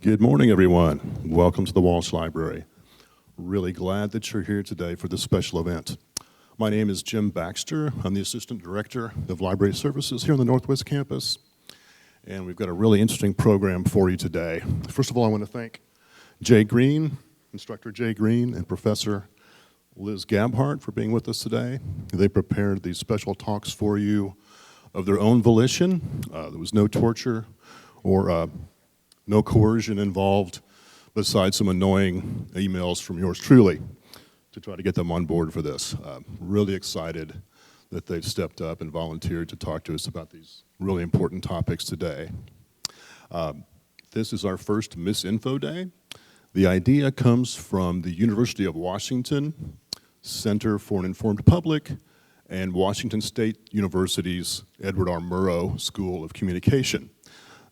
Good morning, everyone. Welcome to the Walsh Library. Really glad that you're here today for this special event. My name is Jim Baxter. I'm the Assistant Director of Library Services here on the Northwest Campus. And we've got a really interesting program for you today. First of all, I want to thank Jay Green, Instructor Jay Green, and Professor Liz Gabhart for being with us today. They prepared these special talks for you of their own volition. There was no torture or no coercion involved, besides some annoying emails from yours truly to try to get them on board for this. Really excited that they've stepped up and volunteered to talk to us about these really important topics today. This is our first Misinfo Day. The idea comes from the University of Washington Center for an Informed Public and Washington State University's Edward R. Murrow School of Communication.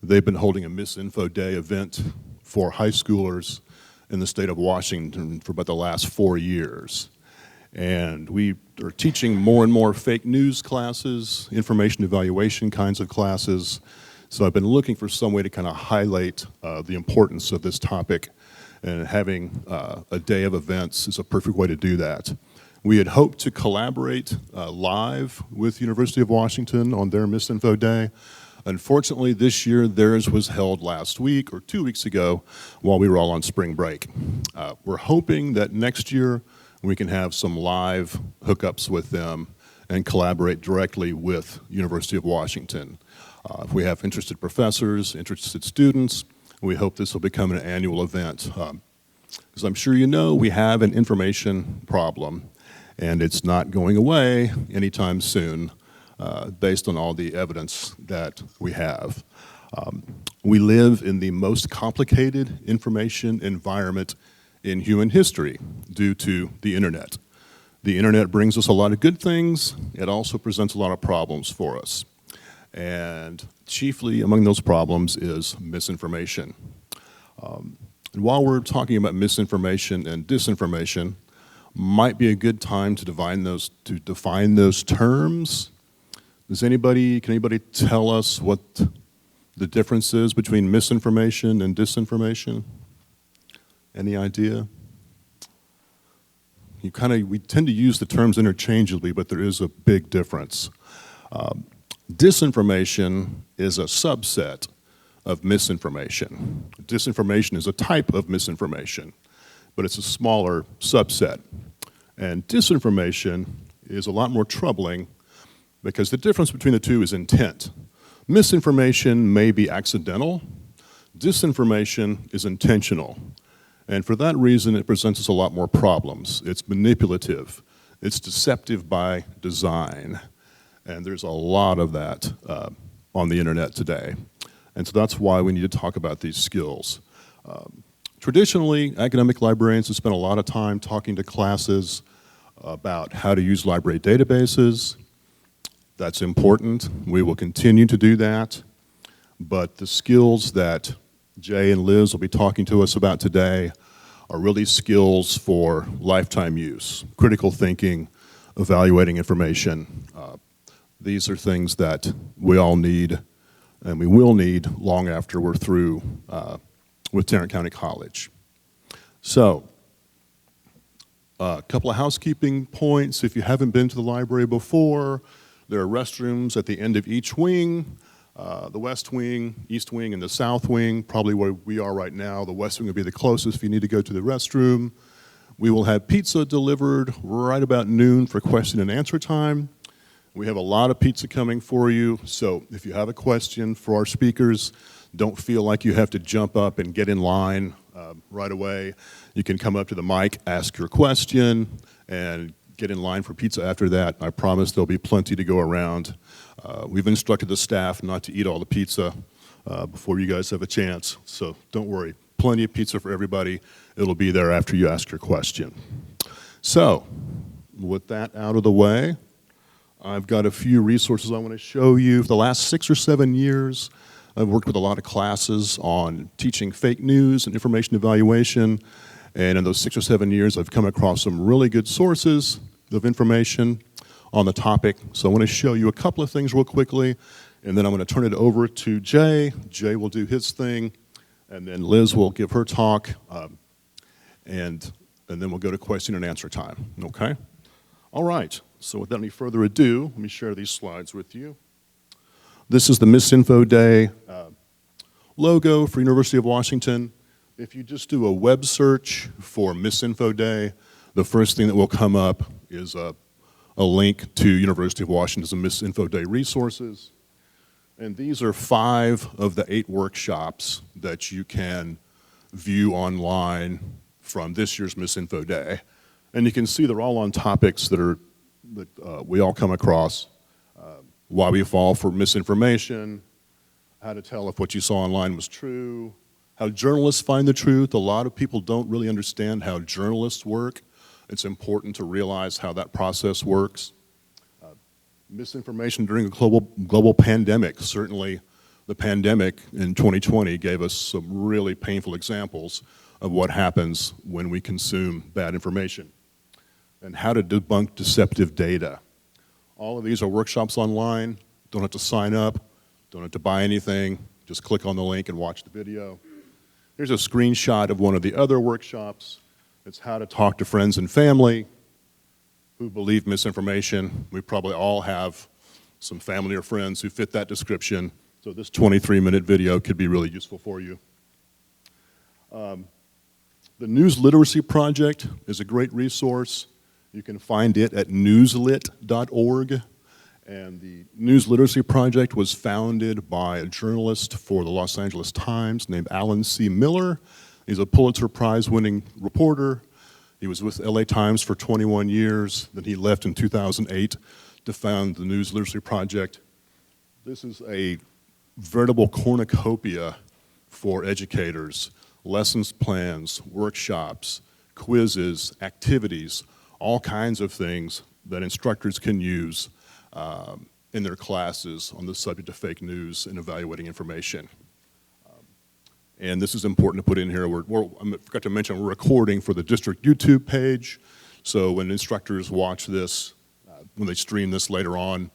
They've been holding a Misinfo Day event for high schoolers in the state of Washington for about the last 4 years. And we are teaching more and more fake news classes, information evaluation kinds of classes. So I've been looking for some way to kind of highlight the importance of this topic, and having a day of events is a perfect way to do that. We had hoped to collaborate live with University of Washington on their Misinfo Day. Unfortunately, this year, theirs was held last week or 2 weeks ago while we were all on spring break. We're hoping that next year we can have some live hookups with them and collaborate directly with University of Washington. If we have interested professors, interested students, we hope this will become an annual event. As I'm sure you know, we have an information problem, and it's not going away anytime soon. Based on all the evidence that we have. We live in the most complicated information environment in human history due to the internet. The internet brings us a lot of good things. It also presents a lot of problems for us. And chiefly among those problems is misinformation. And while we're talking about misinformation and disinformation, might be a good time to define those terms. Can anybody tell us what the difference is between misinformation and disinformation? Any idea? We tend to use the terms interchangeably, but there is a big difference. Disinformation is a subset of misinformation. Disinformation is a type of misinformation, but it's a smaller subset. And disinformation is a lot more troubling because the difference between the two is intent. Misinformation may be accidental. Disinformation is intentional. And for that reason, it presents us a lot more problems. It's manipulative. It's deceptive by design. And there's a lot of that on the internet today. And so that's why we need to talk about these skills. Traditionally, academic librarians have spent a lot of time talking to classes about how to use library databases. That's important. We will continue to do that. But the skills that Jay and Liz will be talking to us about today are really skills for lifetime use, critical thinking, evaluating information. These are things that we all need and we will need long after we're through with Tarrant County College. So, a couple of housekeeping points. If you haven't been to the library before, there are restrooms at the end of each wing, the west wing, east wing, and the south wing. Probably where we are right now, the west wing will be the closest if you need to go to the restroom. We will have pizza delivered right about noon for question and answer time. We have a lot of pizza coming for you, so if you have a question for our speakers, don't feel like you have to jump up and get in line right away. You can come up to the mic, ask your question, and get in line for pizza after that. I promise there'll be plenty to go around. We've instructed the staff not to eat all the pizza before you guys have a chance, so don't worry. Plenty of pizza for everybody. It'll be there after you ask your question. So, with that out of the way, I've got a few resources I want to show you. For the last 6 or 7 years, I've worked with a lot of classes on teaching fake news and information evaluation. And in those 6 or 7 years, I've come across some really good sources of information on the topic. So I want to show you a couple of things real quickly, and then I'm going to turn it over to Jay. Jay will do his thing, and then Liz will give her talk, and then we'll go to question and answer time, okay? All right, so without any further ado, let me share these slides with you. This is the Misinfo Day logo for University of Washington. If you just do a web search for Misinfo Day, the first thing that will come up is a link to University of Washington's Misinfo Day Resources. And these are 5 of the 8 workshops that you can view online from this year's Misinfo Day. And you can see they're all on topics that we all come across. Why we fall for misinformation, how to tell if what you saw online was true, how journalists find the truth. A lot of people don't really understand how journalists work. It's important to realize how that process works. Misinformation during a global pandemic. Certainly the pandemic in 2020 gave us some really painful examples of what happens when we consume bad information. And how to debunk deceptive data. All of these are workshops online. Don't have to sign up, don't have to buy anything. Just click on the link and watch the video. Here's a screenshot of one of the other workshops. It's how to talk to friends and family who believe misinformation. We probably all have some family or friends who fit that description. So this 23-minute video could be really useful for you. The News Literacy Project is a great resource. You can find it at newslit.org. And the News Literacy Project was founded by a journalist for the Los Angeles Times named Alan C. Miller. He's a Pulitzer Prize-winning reporter. He was with LA Times for 21 years. Then he left in 2008 to found the News Literacy Project. This is a veritable cornucopia for educators. Lessons plans, workshops, quizzes, activities, all kinds of things that instructors can use in their classes on the subject of fake news and evaluating information. And this is important to put in here. I forgot to mention, we're recording for the district YouTube page. So when instructors watch this, when they stream this later on,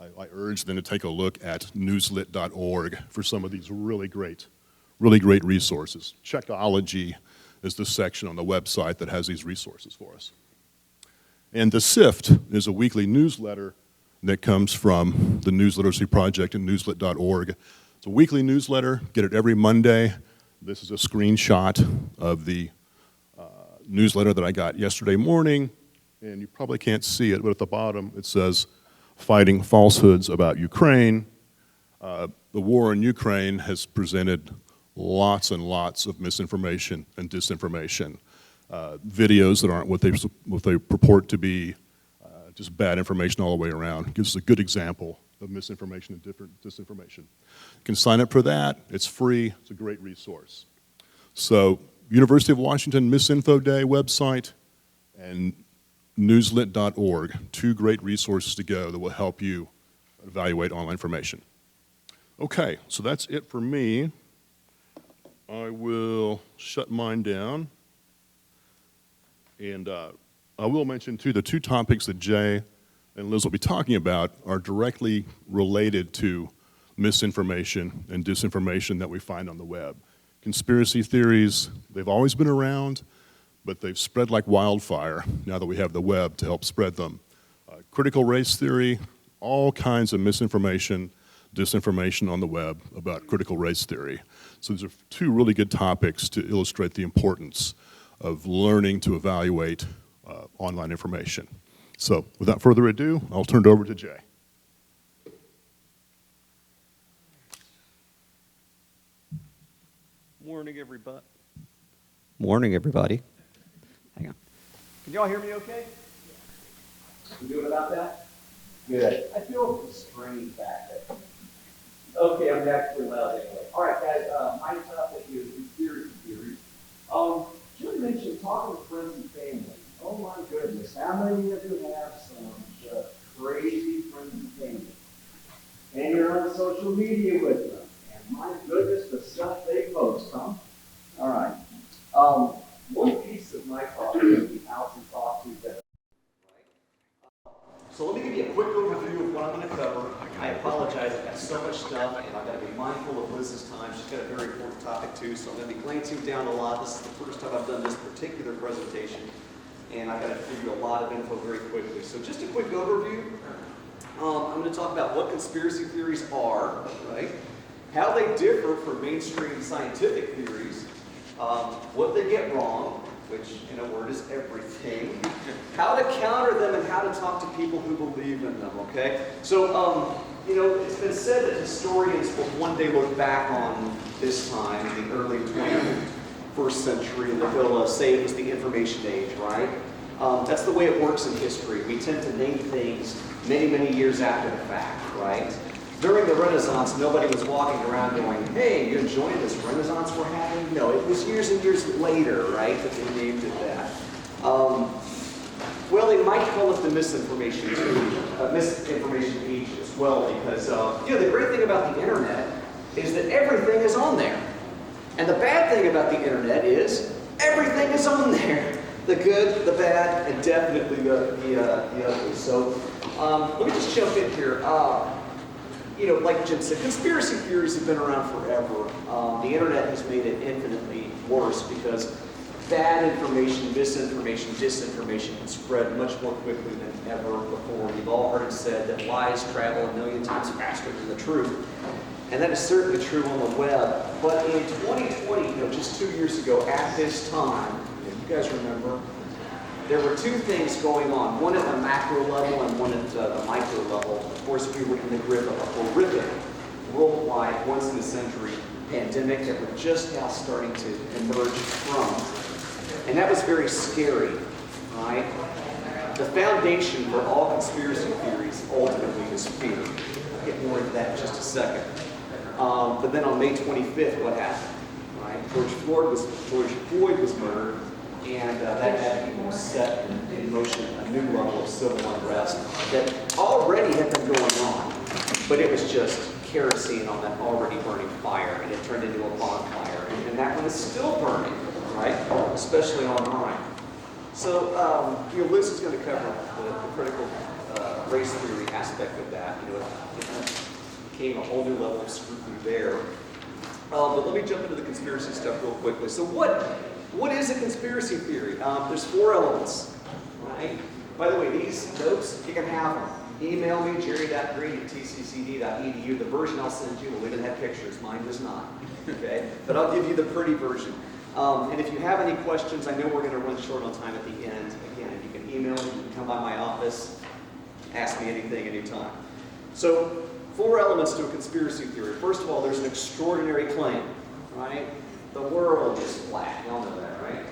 I urge them to take a look at newslit.org for some of these really great resources. Checkology is the section on the website that has these resources for us. And the SIFT is a weekly newsletter that comes from the News Literacy Project and newslit.org. It's a weekly newsletter, get it every Monday. This is a screenshot of the newsletter that I got yesterday morning, and you probably can't see it, but at the bottom it says, "Fighting Falsehoods About Ukraine." The war in Ukraine has presented lots and lots of misinformation and disinformation. Videos that aren't what they purport to be, just bad information all the way around. It gives us a good example of misinformation and disinformation. You can sign up for that. It's free. It's a great resource. So University of Washington Misinfo Day website and newslit.org, 2 great resources to go that will help you evaluate online information. Okay, so that's it for me. I will shut mine down. And I will mention, too, the 2 topics that Jay and Liz will be talking about are directly related to misinformation and disinformation that we find on the web. Conspiracy theories, they've always been around, but they've spread like wildfire now that we have the web to help spread them. Critical race theory, all kinds of misinformation, disinformation on the web about critical race theory. So these are 2 really good topics to illustrate the importance of learning to evaluate online information. So without further ado, I'll turn it over to Jay. Morning, everybody. Hang on. Can y'all hear me okay? You doing about that? Good. I feel constrained back there. Okay, I'm actually loud anyway. All right, guys, my topic is conspiracy theories. Jim mentioned talking with friends and family. Oh my goodness, how many of you have some just crazy friends and family? And you're on social media with them. And my goodness, the stuff they post, huh? All right. One piece of my thought is how to talk to them. So let me give you a quick overview of what I'm going to cover. I apologize, I've got so much stuff, and I've got to be mindful of Liz's time. She's got a very important topic too, so I'm going to be glancing down a lot. This is the first time I've done this particular presentation, and I've got to give you a lot of info very quickly. So just a quick overview. I'm going to talk about what conspiracy theories are, right? How they differ from mainstream scientific theories, what they get wrong, which in a word is everything, how to counter them, and how to talk to people who believe in them, okay? So, you know, it's been said that historians will one day look back on this time, the early 21st century, and they'll say it was the information age, right? That's the way it works in history. We tend to name things many, many years after the fact, right? During the Renaissance, nobody was walking around going, hey, you enjoying this Renaissance we're having? No, it was years and years later, right, that they named it that. Well, they might call it the misinformation age as well, because, you know, the great thing about the internet is that everything is on there. And the bad thing about the internet is everything is on there. The good, the bad, and definitely the ugly. So let me just jump in here. You know, like Jim said, conspiracy theories have been around forever. The internet has made it infinitely worse because bad information, misinformation, disinformation can spread much more quickly than ever before. We've all heard it said that lies travel 1,000,000 times faster than the truth. And that is certainly true on the web. But in 2020, you know, just 2 years ago at this time, you guys remember, there were two things going on, one at the macro level and one at the micro level. Of course, we were in the grip of a horrific, worldwide, once-in-a-century pandemic that we're just now starting to emerge from. And that was very scary, right? The foundation for all conspiracy theories ultimately is fear. I'll get more into that in just a second. But then on May 25th, what happened? Right? George Floyd was murdered. And that had set in motion a new level of civil unrest that already had been going on, but it was just kerosene on that already burning fire, and it turned into a bonfire. And that one is still burning, right? Especially online. So, you know, Liz is going to cover the critical race theory aspect of that. You know, it became a whole new level of scrutiny there. But let me jump into the conspiracy stuff real quickly. So what is a conspiracy theory? There's 4 elements, right? By the way, these notes, you can have them. Email me, jerry.green@tccd.edu. The version I'll send you will even have pictures. Mine does not, okay? But I'll give you the pretty version. And if you have any questions, I know we're going to run short on time at the end. Again, you can email me, you can come by my office, ask me anything, anytime. So, 4 elements to a conspiracy theory. First of all, there's an extraordinary claim, right? The world is flat. Y'all know that, right?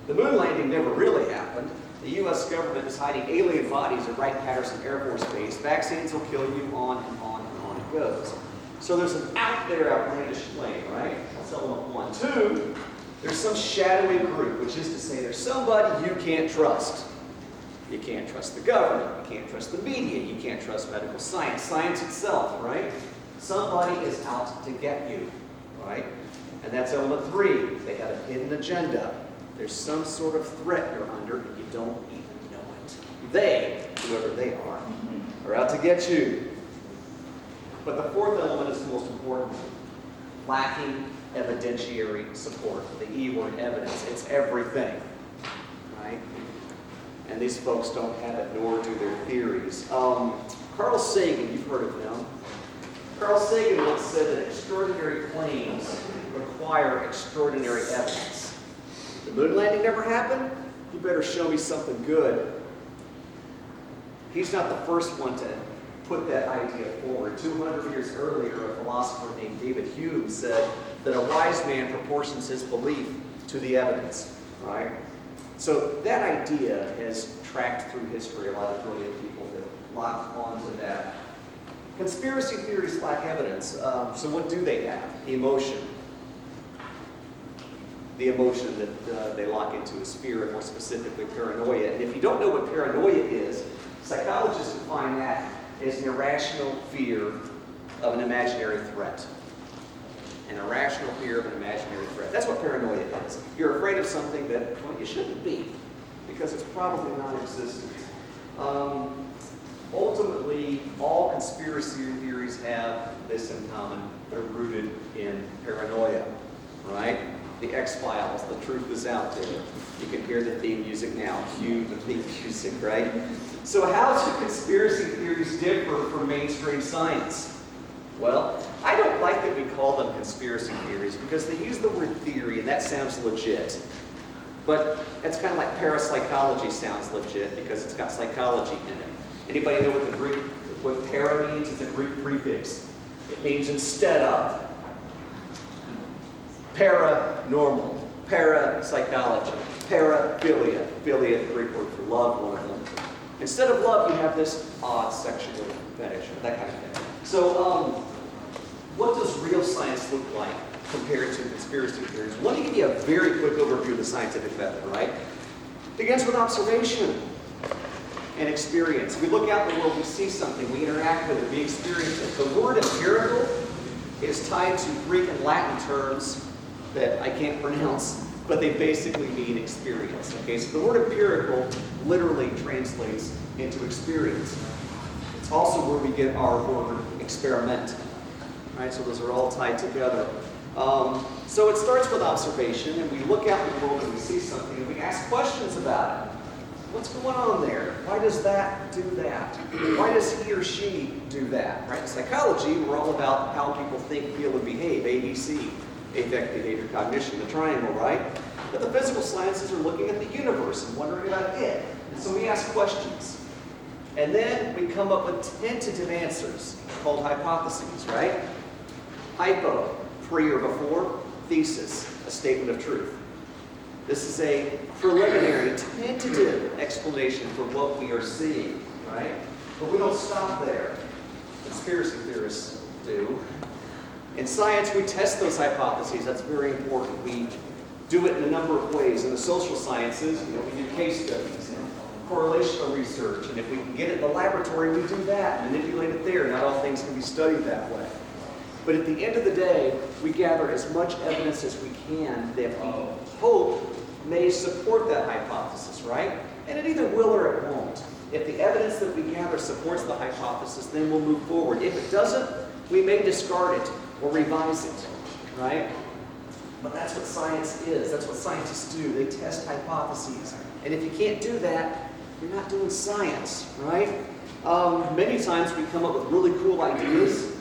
The moon landing never really happened. The U.S. government is hiding alien bodies at Wright-Patterson Air Force Base. Vaccines will kill you, on and on and on it goes. So there's an out there outlandish claim, right? That's element 1. 2, there's some shadowy group, which is to say there's somebody you can't trust. You can't trust the government. You can't trust the media. You can't trust medical science. Science itself, right? Somebody is out to get you, right? And that's element 3. They have a hidden agenda. There's some sort of threat you're under and you don't even know it. They, whoever they are out to get you. But the 4th element is the most important. Lacking evidentiary support. The E word, evidence. It's everything, right? And these folks don't have it, nor do their theories. Carl Sagan, you've heard of him. Carl Sagan once said that extraordinary claims require extraordinary evidence. The moon landing never happened? You better show me something good. He's not the first one to put that idea forward. 200 years earlier, a philosopher named David Hume said that a wise man proportions his belief to the evidence, right? So that idea has tracked through history. A lot of brilliant people have locked onto that. Conspiracy theories lack evidence. So what do they have? Emotion. The emotion that they lock into is fear, and more specifically paranoia. And if you don't know what paranoia is, psychologists define that as an irrational fear of an imaginary threat. An irrational fear of an imaginary threat. That's what paranoia is. You're afraid of something that, well, you shouldn't be, because it's probably non-existent. conspiracy theories have this in common. They're rooted in paranoia, right? The X-Files, the truth is out there. You can hear the theme music now. Cue the theme music, right? So how do conspiracy theories differ from mainstream science? Well, I don't like that we call them conspiracy theories because they use the word theory and that sounds legit. But it's kind of like parapsychology sounds legit because it's got psychology in it. Anybody know what para means? It's a Greek prefix. It means instead of. Paranormal, parapsychology, paraphilia. Philia, the Greek word for love, one of them. Instead of love, you have this odd sexual fetish, that kind of thing. So, what does real science look like compared to conspiracy theories? Let me give you a very quick overview of the scientific method, right? It begins with observation and experience. We look out in the world, we see something, we interact with it, we experience it. The word empirical is tied to Greek and Latin terms that I can't pronounce, but they basically mean experience. Okay, so the word empirical literally translates into experience. It's also where we get our word experiment. Right, so those are all tied together. So it starts with observation, and we look out in the world and we see something, and we ask questions about it. What's going on there? Why does that do that? Why does he or she do that? Right? In psychology, we're all about how people think, feel, and behave. ABC, affect, behavior, cognition, the triangle, right? But the physical sciences are looking at the universe and wondering about it. And so we ask questions. And then we come up with tentative answers called hypotheses, right? Hypo, pre or before, thesis, a statement of truth. This is a preliminary, tentative explanation for what we are seeing, right? But we don't stop there. Conspiracy theorists do. In science, we test those hypotheses. That's very important. We do it in a number of ways. In the social sciences, we do case studies and correlational research. And if we can get it in the laboratory, we do that, manipulate it there. Not all things can be studied that way. But at the end of the day, we gather as much evidence as we can that we hope may support that hypothesis, right? And it either will or it won't. If the evidence that we gather supports the hypothesis, then we'll move forward. If it doesn't, we may discard it or revise it, right? But that's what science is. That's what scientists do. They test hypotheses. And if you can't do that, you're not doing science, right? Many times we come up with really cool ideas,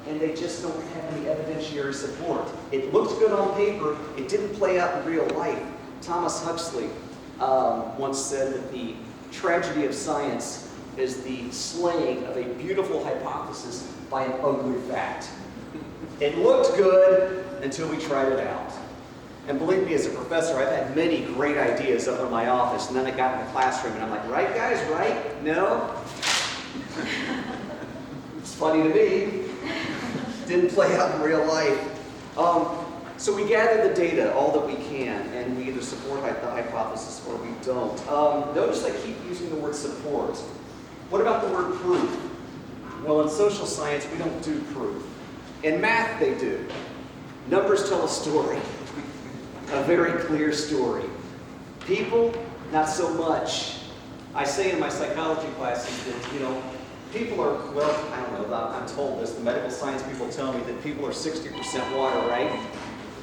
and they just don't have any evidentiary support. It looked good on paper. It didn't play out in real life. Thomas Huxley once said that the tragedy of science is the slaying of a beautiful hypothesis by an ugly fact. It looked good until we tried it out. And believe me, as a professor, I've had many great ideas up in my office, and then I got in the classroom, and I'm like, right, guys, right? No? It's funny to me. Didn't play out in real life. So we gather the data, all that we can, and we either support the hypothesis or we don't. Notice I keep using the word support. What about the word proof? Well, in social science, we don't do proof. In math, they do. Numbers tell a story, a very clear story. People, not so much. I say in my psychology classes that, people are, well, I don't know, I'm told this, the medical science people tell me that people are 60% water, right?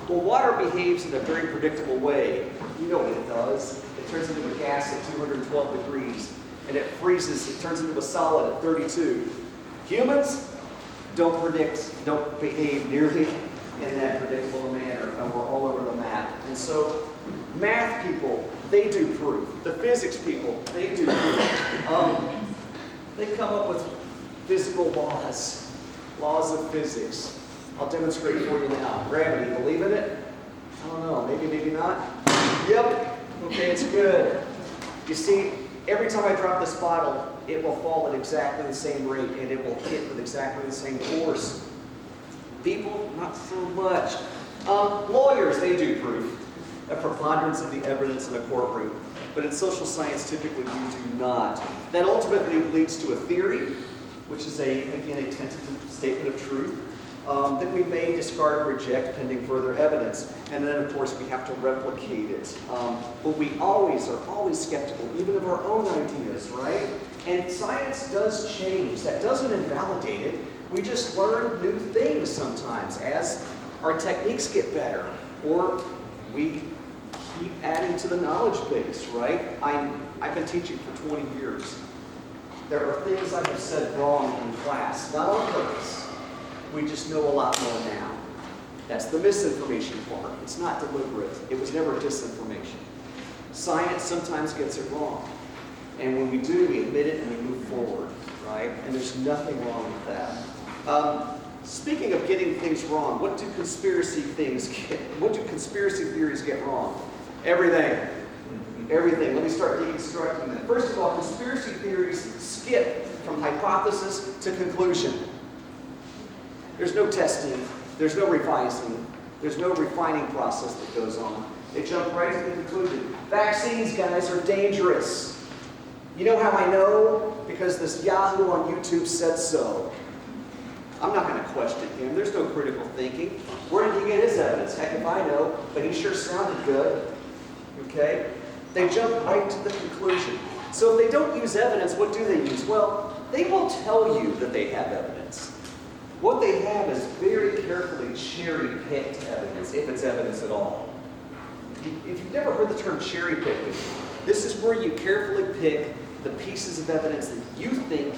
Well, water behaves in a very predictable way. You know what it does. It turns into a gas at 212 degrees, and it freezes, it turns into a solid at 32. Humans don't behave nearly in that predictable manner, and we're all over the map. And so, math people, they do proof. The physics people, they do proof. They come up with physical laws of physics. I'll demonstrate for you now. Gravity, believe in it? I don't know, maybe not. Yep, okay, it's good. You see, every time I drop this bottle, it will fall at exactly the same rate, and it will hit with exactly the same force. People, not so much. Lawyers, they do proof. A preponderance of the evidence in a courtroom. But in social science, typically we do not. That ultimately leads to a theory, which is, again, a tentative statement of truth, that we may discard or reject pending further evidence. And then, of course, we have to replicate it. But we are always skeptical, even of our own ideas, right? And science does change. That doesn't invalidate it. We just learn new things sometimes as our techniques get better, or we keep adding to the knowledge base, right? I've been teaching for 20 years. There are things I have said wrong in class, not on purpose. We just know a lot more now. That's the misinformation part. It's not deliberate. It was never disinformation. Science sometimes gets it wrong. And when we do, we admit it and we move forward, right? And there's nothing wrong with that. Speaking of getting things wrong, what do conspiracy theories get wrong? Everything. Everything. Let me start deconstructing that. First of all, conspiracy theories skip from hypothesis to conclusion. There's no testing. There's no revising. There's no refining process that goes on. They jump right to the conclusion. Vaccines, guys, are dangerous. You know how I know? Because this Yahoo on YouTube said so. I'm not going to question him. There's no critical thinking. Where did he get his evidence? Heck if I know, but he sure sounded good. Okay? They jump right to the conclusion. So if they don't use evidence, what do they use? Well, they will tell you that they have evidence. What they have is very carefully cherry-picked evidence, if it's evidence at all. If you've never heard the term cherry-picking, this is where you carefully pick the pieces of evidence that you think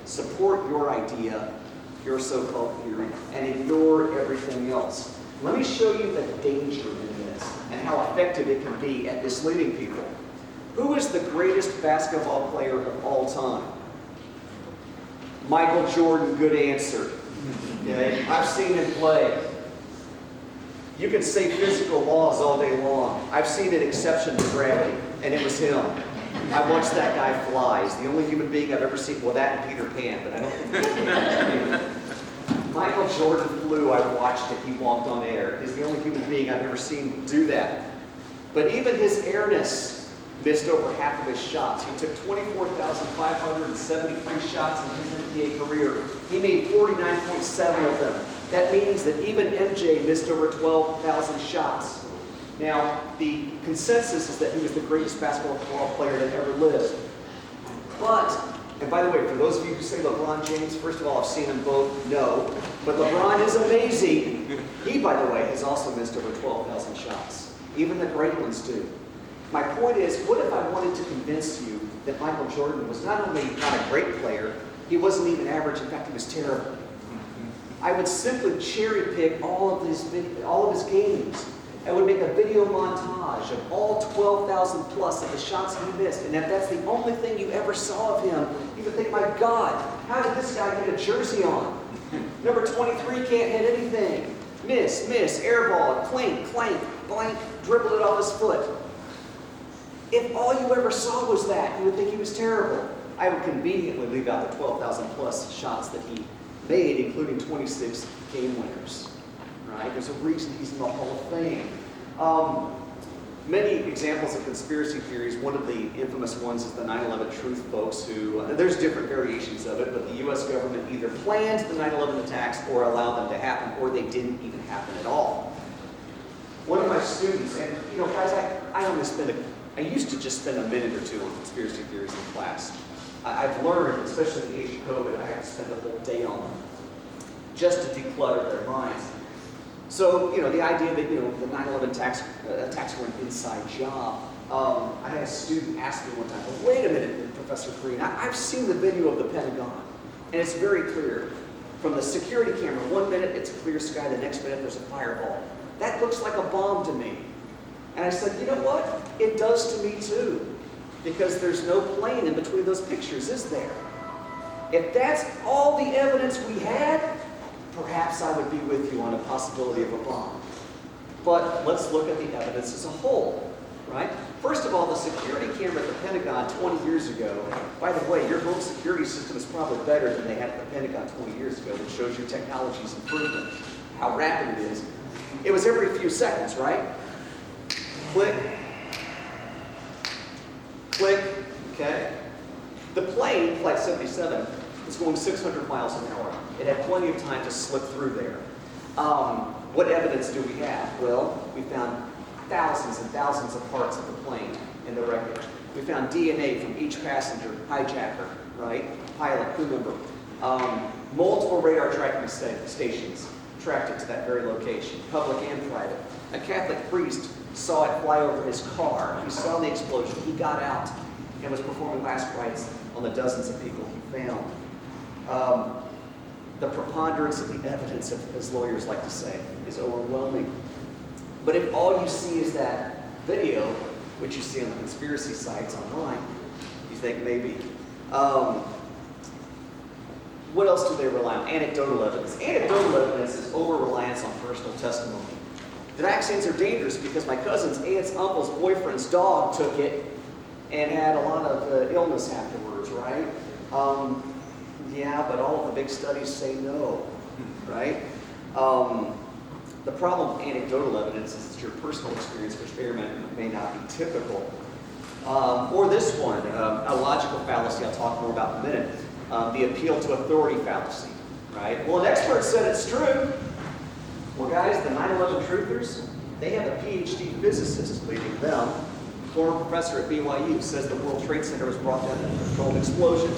support your idea, your so-called theory, and ignore everything else. Let me show you the danger in this and how effective it can be at misleading people. Who is the greatest basketball player of all time? Michael Jordan, good answer. Okay? I've seen him play. You can say physical laws all day long. I've seen an exception to gravity, and it was him. I watched that guy fly. He's the only human being I've ever seen. Well, that and Peter Pan, but I don't think Michael Jordan flew. I watched it. He walked on air. He's the only human being I've ever seen do that. But even his airness missed over half of his shots. He took 24,573 shots in his NBA career. He made 49.7 of them. That means that even MJ missed over 12,000 shots. Now, the consensus is that he was the greatest basketball player that ever lived. But, and by the way, for those of you who say LeBron James, first of all, I've seen them both, no. But LeBron is amazing. He, by the way, has also missed over 12,000 shots. Even the great ones do. My point is, what if I wanted to convince you that Michael Jordan was not only not a great player, he wasn't even average, in fact, he was terrible. I would simply cherry pick all of his games. I would make a video montage of all 12,000 plus of the shots he missed. And if that's the only thing you ever saw of him, you would think, my God, how did this guy get a jersey on? Number 23 can't hit anything. Miss, air ball, clink, clank, blank, dribble it off his foot. If all you ever saw was that, you would think he was terrible. I would conveniently leave out the 12,000 plus shots that he made, including 26 game winners. Right? There's a reason he's in the Hall of Fame. Many examples of conspiracy theories. One of the infamous ones is the 9/11 truth folks who, there's different variations of it, but the U.S. government either planned the 9/11 attacks or allowed them to happen, or they didn't even happen at all. One of my students, and guys, I used to just spend a minute or two on conspiracy theories in class. I've learned, especially in the age of COVID, I have to spend a whole day on them just to declutter their minds. So, the idea that, the 9/11 attacks were an inside job. I had a student ask me one time, well, wait a minute, Professor Green, I've seen the video of the Pentagon, and it's very clear. From the security camera, 1 minute it's a clear sky, the next minute there's a fireball. That looks like a bomb to me. And I said, you know what? It does to me too. Because there's no plane in between those pictures, is there? If that's all the evidence we had, perhaps I would be with you on a possibility of a bomb. But let's look at the evidence as a whole, right? First of all, the security camera at the Pentagon 20 years ago, by the way, your home security system is probably better than they had at the Pentagon 20 years ago, which shows you technology's improvement, how rapid it is. It was every few seconds, right? Click, click, okay? The plane, Flight 77, is going 600 miles an hour. It had plenty of time to slip through there. What evidence do we have? Well, we found thousands and thousands of parts of the plane in the wreckage. We found DNA from each passenger, hijacker, right? Pilot, crew member. Multiple radar tracking stations tracked it to that very location, public and private. A Catholic priest saw it fly over his car. He saw the explosion. He got out and was performing last rites on the dozens of people he found. The preponderance of the evidence, as lawyers like to say, is overwhelming. But if all you see is that video, which you see on the conspiracy sites online, you think maybe. What else do they rely on? Anecdotal evidence. Anecdotal evidence is over-reliance on personal testimony. The vaccines are dangerous because my cousin's aunt's uncle's boyfriend's dog took it and had a lot of illness afterwards, right? Yeah, but all of the big studies say no, right? The problem with anecdotal evidence is it's your personal experience, which may not be typical. Or this one, a logical fallacy I'll talk more about in a minute. The appeal to authority fallacy, right? Well, an expert said it's true. Well, guys, the 9/11 truthers, they have a PhD physicist leading them. Former professor at BYU says the World Trade Center was brought down in a controlled explosion,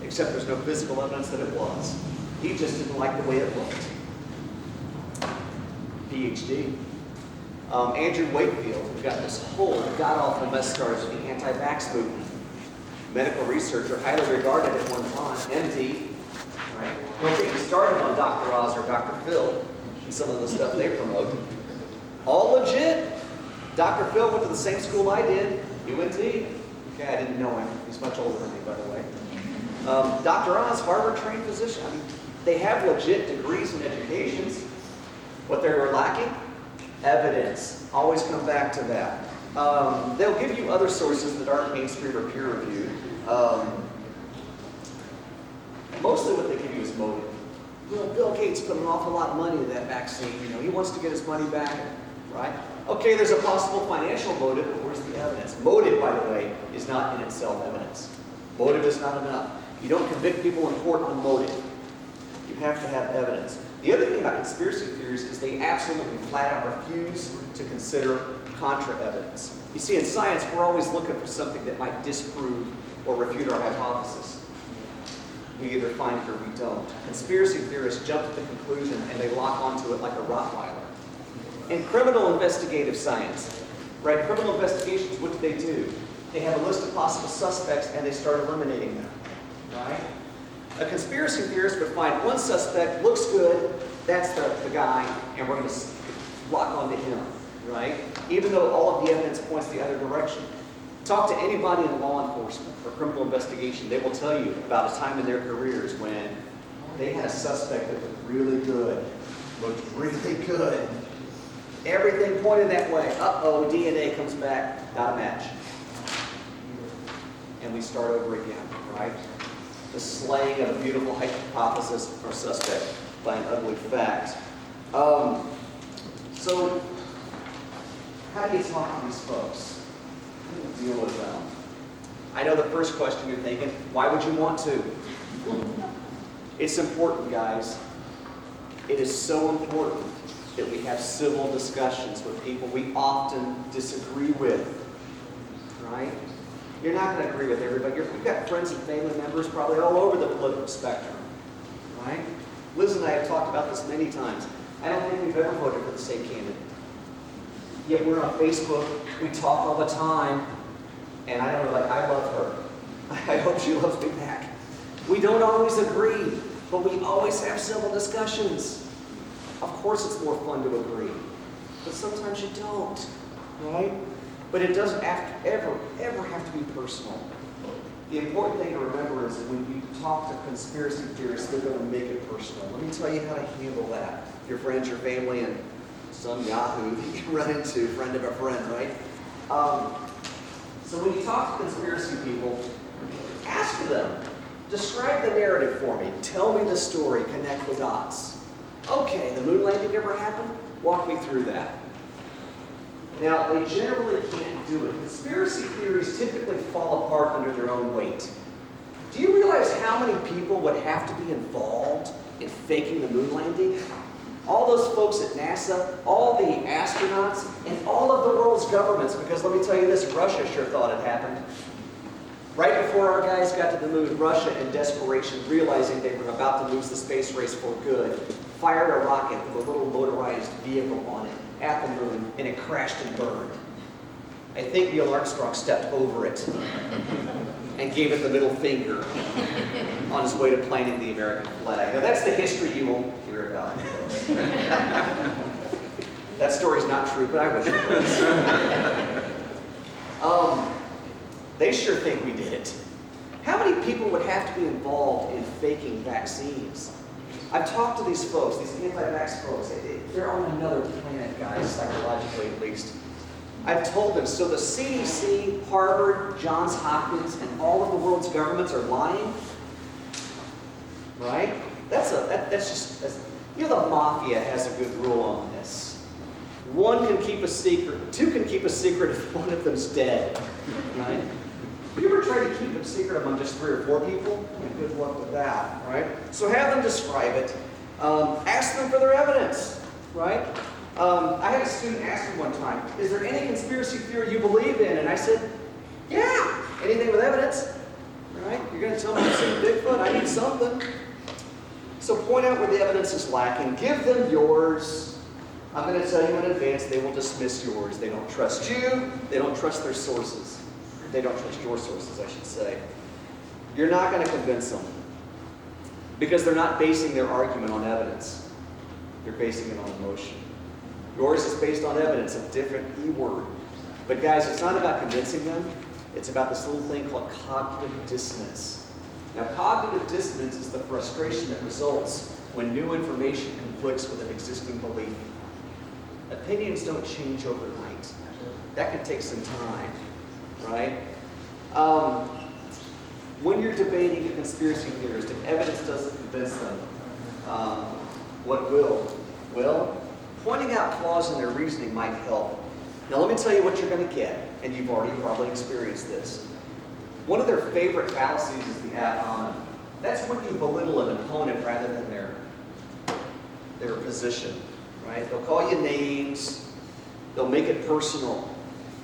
except there's no physical evidence that it was. He just didn't like the way it looked. PhD. Andrew Wakefield, who got this whole god-awful mess started with the anti-vax movement. Medical researcher, highly regarded at one time, MD. Right? Don't get me started on Dr. Oz or Dr. Phil and some of the stuff they promote. All legit. Dr. Phil went to the same school I did, UNT. Okay, I didn't know him. He's much older than me, by the way. Dr. Oz, Harvard-trained physician. I mean, they have legit degrees and educations. What they were lacking? Evidence. Always come back to that. They'll give you other sources that aren't mainstream or peer-reviewed. Mostly what they give you is motive. Well, Bill Gates put an awful lot of money into that vaccine. You know, he wants to get his money back, right? Okay, there's a possible financial motive, but where's the evidence? Motive, by the way, is not in itself evidence. Motive is not enough. You don't convict people in court on motive. You have to have evidence. The other thing about conspiracy theories is they absolutely flat out refuse to consider contra evidence. You see, in science, we're always looking for something that might disprove or refute our hypothesis. We either find it or we don't. Conspiracy theorists jump to the conclusion and they lock onto it like a Rottweiler. In criminal investigative science, right? Criminal investigations, what do? They have a list of possible suspects and they start eliminating them, right? A conspiracy theorist would find one suspect, looks good, that's the guy, and we're going to lock onto him, right? Even though all of the evidence points the other direction. Talk to anybody in law enforcement or criminal investigation. They will tell you about a time in their careers when they had a suspect that looked really good. Everything pointed that way. Uh-oh, DNA comes back, not a match. And we start over again, right? The slaying of a beautiful hypothesis or suspect by an ugly fact. So, how do you talk to these folks? How do you deal with them? I know the first question you're thinking, why would you want to? It's important, guys. It is so important that we have civil discussions with people we often disagree with, right? You're not going to agree with everybody. You've got friends and family members probably all over the political spectrum, right? Liz and I have talked about this many times. I don't think we've ever voted for the same candidate. Yet we're on Facebook, we talk all the time, and I don't know, like, I love her. I hope she loves me back. We don't always agree, but we always have civil discussions. Of course it's more fun to agree, but sometimes you don't, right? But it doesn't ever have to be personal. The important thing to remember is that when you talk to conspiracy theorists, they're going to make it personal. Let me tell you how to handle that. Your friends, your family, and some yahoo that you can run into, friend of a friend, right? So when you talk to conspiracy people, ask them, describe the narrative for me. Tell me the story, connect the dots. Okay, the moon landing never happened? Walk me through that. Now, they generally can't do it. Conspiracy theories typically fall apart under their own weight. Do you realize how many people would have to be involved in faking the moon landing? All those folks at NASA, all the astronauts, and all of the world's governments, because let me tell you this, Russia sure thought it happened. Right before our guys got to the moon, Russia, in desperation, realizing they were about to lose the space race for good, fired a rocket with a little motorized vehicle on it at the moon, and it crashed and burned. I think Neil Armstrong stepped over it and gave it the middle finger on his way to planting the American flag. Now that's the history you won't hear about. That story's not true, but I wish it was. They sure think we did it. How many people would have to be involved in faking vaccines? I've talked to these folks, these anti-vax folks. They're on another planet, guys, psychologically at least. I've told them, so the CDC, Harvard, Johns Hopkins, and all of the world's governments are lying? Right? The mafia has a good rule on this. One can keep a secret, two can keep a secret if one of them's dead. Right? Have you ever tried to keep a secret among just 3 or 4 people? Good luck with that, right? So have them describe it. Ask them for their evidence, right? I had a student ask me one time, is there any conspiracy theory you believe in? And I said, yeah, anything with evidence, right? You're going to tell me you've seen Bigfoot? I need something. So point out where the evidence is lacking. Give them yours. I'm going to tell you in advance, they will dismiss yours. They don't trust you. They don't trust their sources. They don't trust your sources, I should say. You're not going to convince them because they're not basing their argument on evidence. They're basing it on emotion. Yours is based on evidence, a different E-word. But guys, it's not about convincing them. It's about this little thing called cognitive dissonance. Now, cognitive dissonance is the frustration that results when new information conflicts with an existing belief. Opinions don't change overnight. That can take some time, right? When you're debating a conspiracy theorist, if evidence doesn't convince them, what will? Well, pointing out flaws in their reasoning might help. Now let me tell you what you're going to get, and you've already probably experienced this. One of their favorite fallacies is the ad hominem. That's when you belittle an opponent rather than their position, right? They'll call you names. They'll make it personal.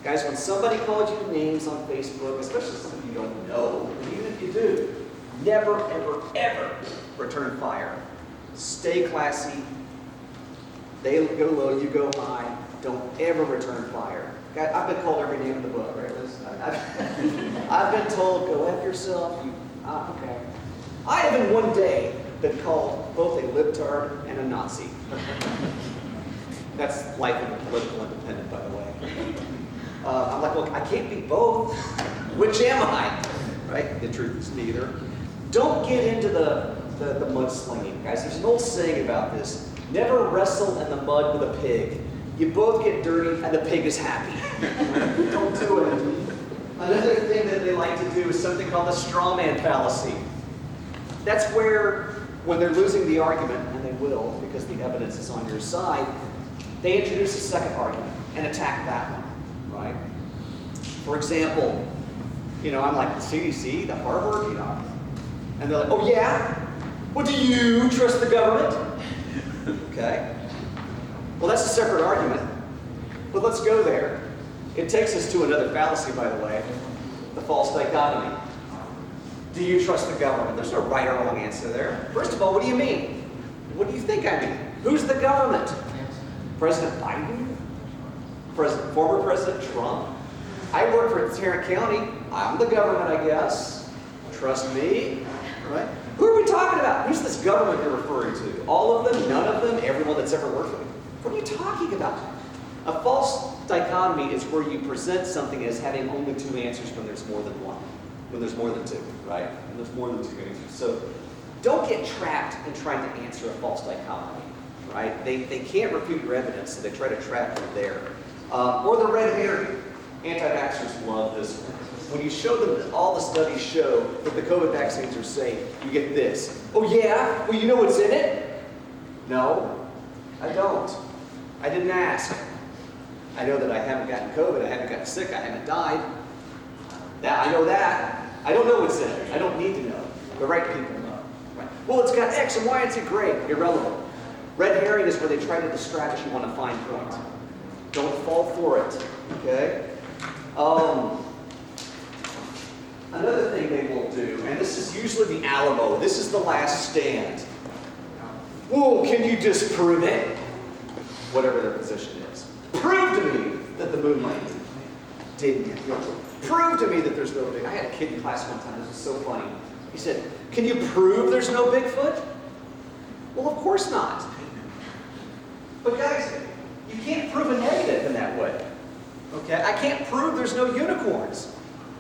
Guys, when somebody calls you names on Facebook, especially somebody you don't know, and even if you do, never, ever, ever return fire. Stay classy. They go low, you go high. Don't ever return fire. Guys, I've been called every name in the book, right? I've been told, go F yourself. Okay. I have in one day been called both a libtard and a Nazi. That's life in a political independent, by the way. I'm like, look, I can't be both. Which am I? Right? The truth is neither. Don't get into the mudslinging, guys. There's an old saying about this. Never wrestle in the mud with a pig. You both get dirty and the pig is happy. Don't do it. Another thing that they like to do is something called the straw man fallacy. That's where, when they're losing the argument, and they will because the evidence is on your side, they introduce a second argument and attack that one, right? For example, I'm like, the CDC, the Harvard, and they're like, oh yeah? Well, do you trust the government? Okay. Well, that's a separate argument, but let's go there. It takes us to another fallacy, by the way, the false dichotomy. Do you trust the government? There's no right or wrong answer there. First of all, what do you mean? What do you think I mean? Who's the government? President Biden? Former President Trump? I work for Tarrant County. I'm the government, I guess. Trust me, right? Who are we talking about? Who's this government you're referring to? All of them? None of them? Everyone that's ever worked with me? What are you talking about? A false dichotomy is where you present something as having only 2 answers when there's more than one. When there's more than 2, right? When there's more than 2 answers. So don't get trapped in trying to answer a false dichotomy, right? They can't refute your evidence, so they try to trap you there. Or the red herring. Anti-vaxxers love this one. When you show them that all the studies show that the COVID vaccines are safe, you get this. Oh yeah? Well, you know what's in it? No, I don't. I didn't ask. I know that I haven't gotten COVID, I haven't gotten sick, I haven't died. Now, I know that. I don't know what's in it. I don't need to know. The right people know. Right. Well, it's got X and Y and Z. Great. Irrelevant. Red herring is where they try to distract you on a fine point. Don't fall for it, okay? Another thing they will do, and this is usually the Alamo, this is the last stand. Whoa, can you disprove it? Whatever their position is. Prove to me that the moon landed. Didn't you? Prove to me that there's no big. I had a kid in class one time, this was so funny. He said, can you prove there's no Bigfoot? Well, of course not. But guys, you can't prove a negative in that way. Okay? I can't prove there's no unicorns.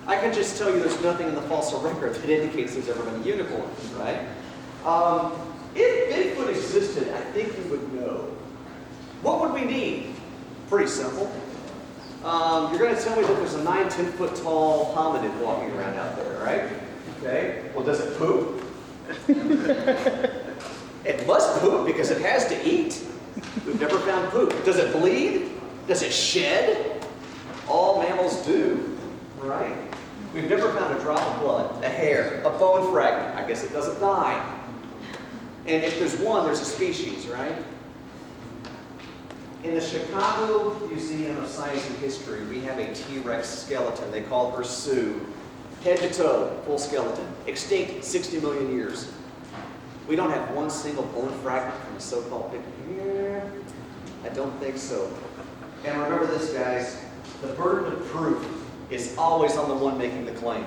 I can just tell you there's nothing in the fossil record that indicates there's ever been a unicorn, right? If Bigfoot existed, I think we would know. What would we need? Pretty simple. You're going to tell me that there's a 9, 10 foot tall hominid walking around out there, right? Okay. Well, does it poop? It must poop because it has to eat. We've never found poop. Does it bleed? Does it shed? All mammals do, right? We've never found a drop of blood, a hair, a bone fragment. I guess it doesn't die. And if there's one, there's a species, right? In the Chicago Museum of Science and History, we have a TRex skeleton. They call her Sue. Head to toe, full skeleton. Extinct 60 million years. We don't have one single bone fragment from a so-called big. Yeah, I don't think so. And remember this, guys. The burden of proof is always on the one making the claim.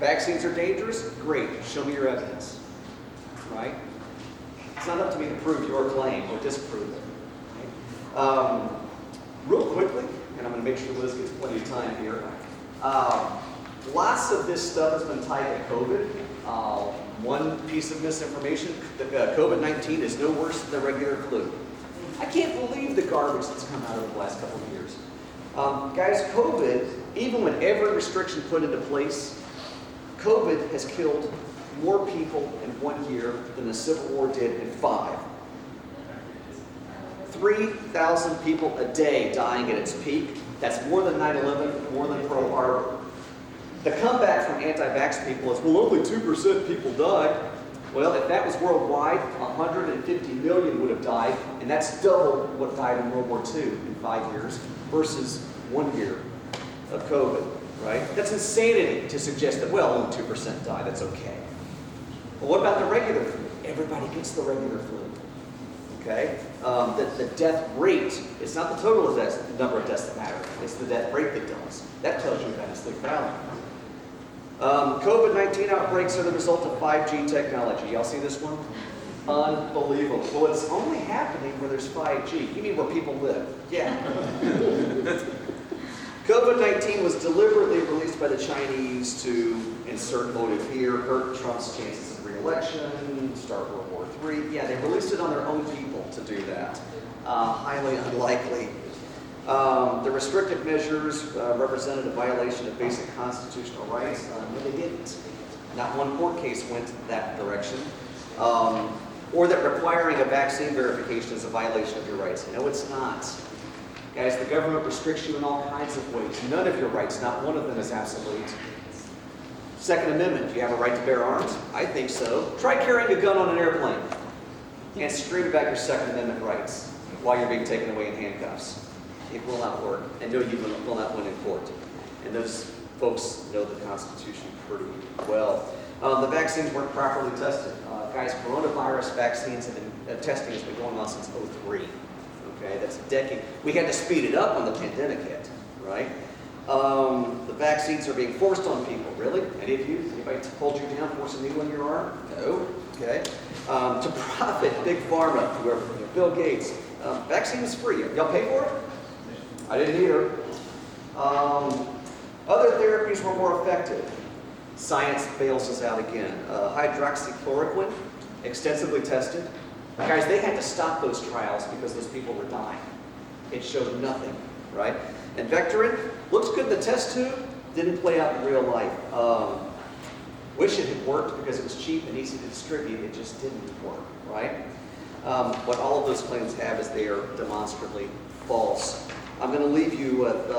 Vaccines are dangerous? Great. Show me your evidence. Right? It's not up to me to prove your claim or disprove it. Right? Real quickly, and I'm going to make sure Liz gets plenty of time here. Lots of this stuff has been tied to COVID. One piece of misinformation, COVID-19 is no worse than the regular flu. I can't believe the garbage that's come out over the last couple of years. Guys, COVID, even with every restriction put into place, COVID has killed more people in 1 year than the Civil War did in 5. 3,000 people a day dying at its peak. That's more than 9/11, more than Pearl Harbor. The comeback from anti-vax people is, well, only 2% people died. Well, if that was worldwide, 150 million would have died, and that's double what died in World War II in 5 years versus 1 year of COVID, right? That's insanity to suggest that, well, only 2% die, that's okay. Well, what about the regular flu? Everybody gets the regular flu, okay? The death rate, it's not the total deaths, the number of deaths that matter, it's the death rate that does. That tells you that it's lethality. COVID-19 outbreaks are the result of 5G technology. Y'all see this one? Unbelievable. Well, it's only happening where there's 5G. You mean where people live? Yeah. COVID-19 was deliberately released by the Chinese to insert motive here, hurt Trump's chances of re-election, start World War III. Yeah, they released it on their own people to do that. Highly unlikely. The restrictive measures represented a violation of basic constitutional rights. No, they didn't. Not one court case went that direction. Or that requiring a vaccine verification is a violation of your rights. No, it's not. Guys, the government restricts you in all kinds of ways. None of your rights, not one of them is absolute. Second Amendment, do you have a right to bear arms? I think so. Try carrying a gun on an airplane and scream about your Second Amendment rights while you're being taken away in handcuffs. It will not work, and no, you will not win in court. And those folks know the Constitution pretty well. The vaccines weren't properly tested. Guys, coronavirus vaccines have been, testing has been going on since 2003. Okay, that's a decade. We had to speed it up when the pandemic hit, right? The vaccines are being forced on people. Really? Any of you? Anybody hold you down, force a needle in your arm? No? Okay. To profit, Big Pharma, whoever, Bill Gates. Vaccine is free. Y'all pay for it? I didn't either. Other therapies were more effective. Science bails us out again. Hydroxychloroquine, extensively tested. Guys, they had to stop those trials because those people were dying. It showed nothing, right? And Vectorin, looks good in the test tube, didn't play out in real life. Wish it had worked because it was cheap and easy to distribute, it just didn't work, right? What all of those claims have is they are demonstrably false. I'm going to leave you with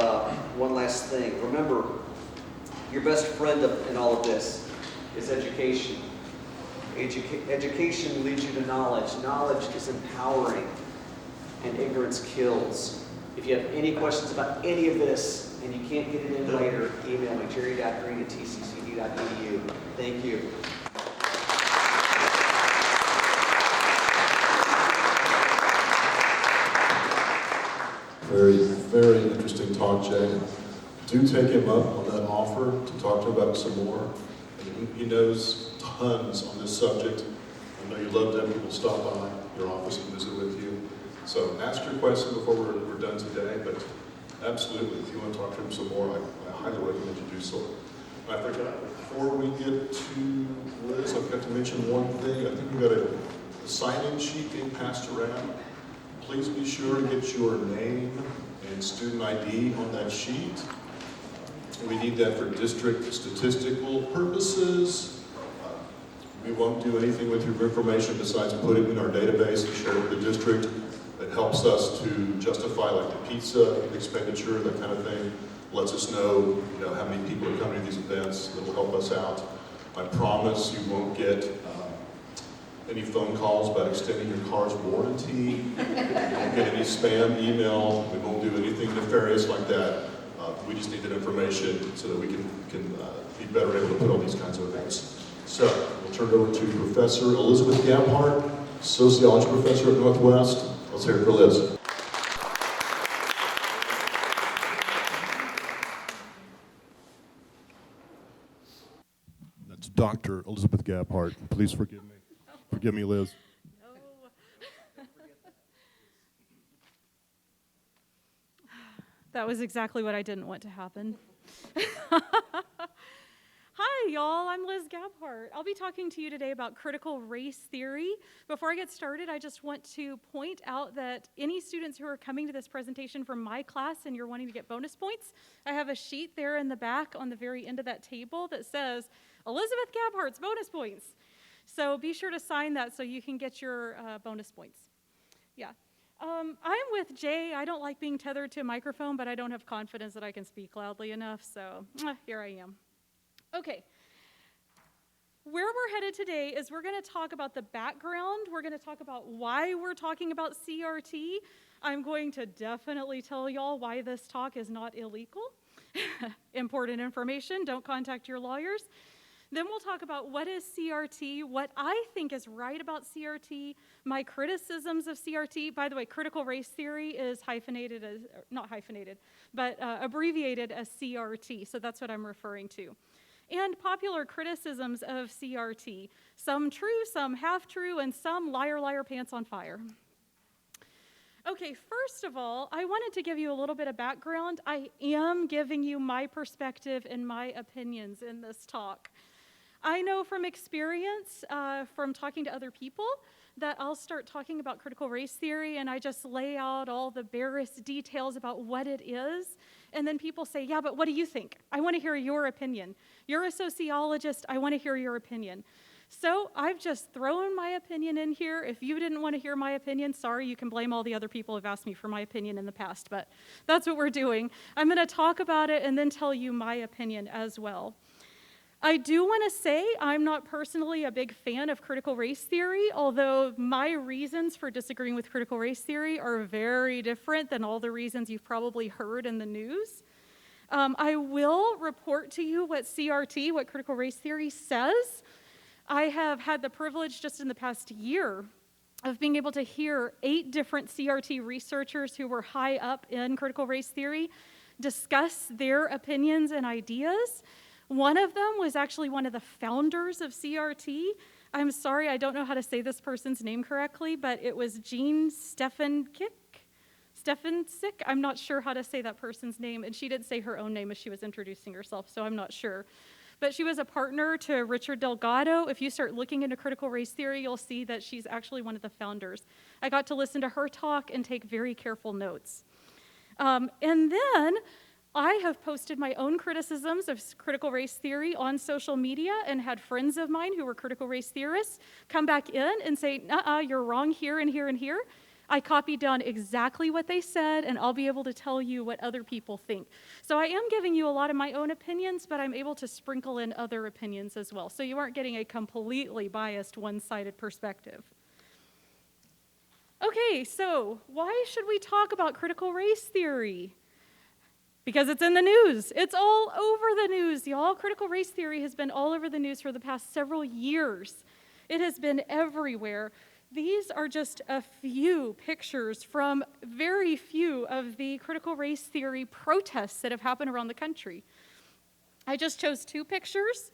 one last thing. Remember, your best friend in all of this is education. Education leads you to knowledge. Knowledge is empowering, and ignorance kills. If you have any questions about any of this and you can't get it in later, email me, jerry.green@tccd.edu. Thank you. Very, very interesting talk, Jay. Do take him up on that offer to talk to him about it some more. I mean, he knows tons on this subject. I know you love to have people stop by your office and visit with you. So ask your question before we're done today, but absolutely, if you want to talk to him some more, I highly recommend you do so. I forgot, before we get to Liz, I've got to mention one thing. I think we've got a sign-in sheet being passed around. Please be sure to get your name and student ID on that sheet. We need that for district statistical purposes. We won't do anything with your information besides put it in our database and share it with the district. That helps us to justify like the pizza expenditure, that kind of thing. Lets us know, how many people are coming to these events. That will help us out. I promise you won't get any phone calls about extending your car's warranty. You won't get any spam email. We won't do anything nefarious like that. We just need that information so that we can be better able to put on these kinds of events. So we'll turn it over to Professor Elizabeth Gabhart, Sociology Professor at Northwest. Let's hear it for Liz. That's Dr. Elizabeth Gabhart. Please forgive me. Forgive me, Liz. That was exactly what I didn't want to happen. Hi, y'all. I'm Liz Gabhart. I'll be talking to you today about critical race theory. Before I get started, I just want to point out that any students who are coming to this presentation from my class and you're wanting to get bonus points, I have a sheet there in the back on the very end of that table that says Elizabeth Gabhart's bonus points. So be sure to sign that so you can get your bonus points. Yeah. I'm with Jay. I don't like being tethered to a microphone, but I don't have confidence that I can speak loudly enough, so here I am. Okay. Where we're headed today is we're going to talk about the background. We're going to talk about why we're talking about CRT. I'm going to definitely tell y'all why this talk is not illegal. Important information. Don't contact your lawyers. Then we'll talk about what is CRT, what I think is right about CRT, my criticisms of CRT. By the way, critical race theory is hyphenated as, not hyphenated, but abbreviated as CRT, so that's what I'm referring to. And popular criticisms of CRT, some true, some half true, and some liar, liar, pants on fire. Okay, first of all, I wanted to give you a little bit of background. I am giving you my perspective and my opinions in this talk. I know from experience, from talking to other people, that I'll start talking about critical race theory and I just lay out all the barest details about what it is. And then people say, yeah, but what do you think? I want to hear your opinion. You're a sociologist. I want to hear your opinion. So I've just thrown my opinion in here. If you didn't want to hear my opinion, sorry, you can blame all the other people who've asked me for my opinion in the past, but that's what we're doing. I'm going to talk about it and then tell you my opinion as well. I do want to say I'm not personally a big fan of critical race theory, although my reasons for disagreeing with critical race theory are very different than all the reasons you've probably heard in the news. I will report to you what CRT, what critical race theory says. I have had the privilege just in the past year of being able to hear 8 different CRT researchers who were high up in critical race theory discuss their opinions and ideas. One of them was actually one of the founders of CRT. I'm sorry, I don't know how to say this person's name correctly, but it was Jean Stefancic. I'm not sure how to say that person's name, and she didn't say her own name as she was introducing herself, so I'm not sure. But she was a partner to Richard Delgado. If you start looking into critical race theory, you'll see that she's actually one of the founders. I got to listen to her talk and take very careful notes. And then I have posted my own criticisms of critical race theory on social media and had friends of mine who were critical race theorists come back in and say, you're wrong here and here and here. I copied down exactly what they said, and I'll be able to tell you what other people think. So I am giving you a lot of my own opinions, but I'm able to sprinkle in other opinions as well. So you aren't getting a completely biased, one-sided perspective. Okay, so why should we talk about critical race theory? Because it's in the news. It's all over the news, y'all. Critical race theory has been all over the news for the past several years. It has been everywhere. These are just a few pictures from very few of the critical race theory protests that have happened around the country. I just chose 2 pictures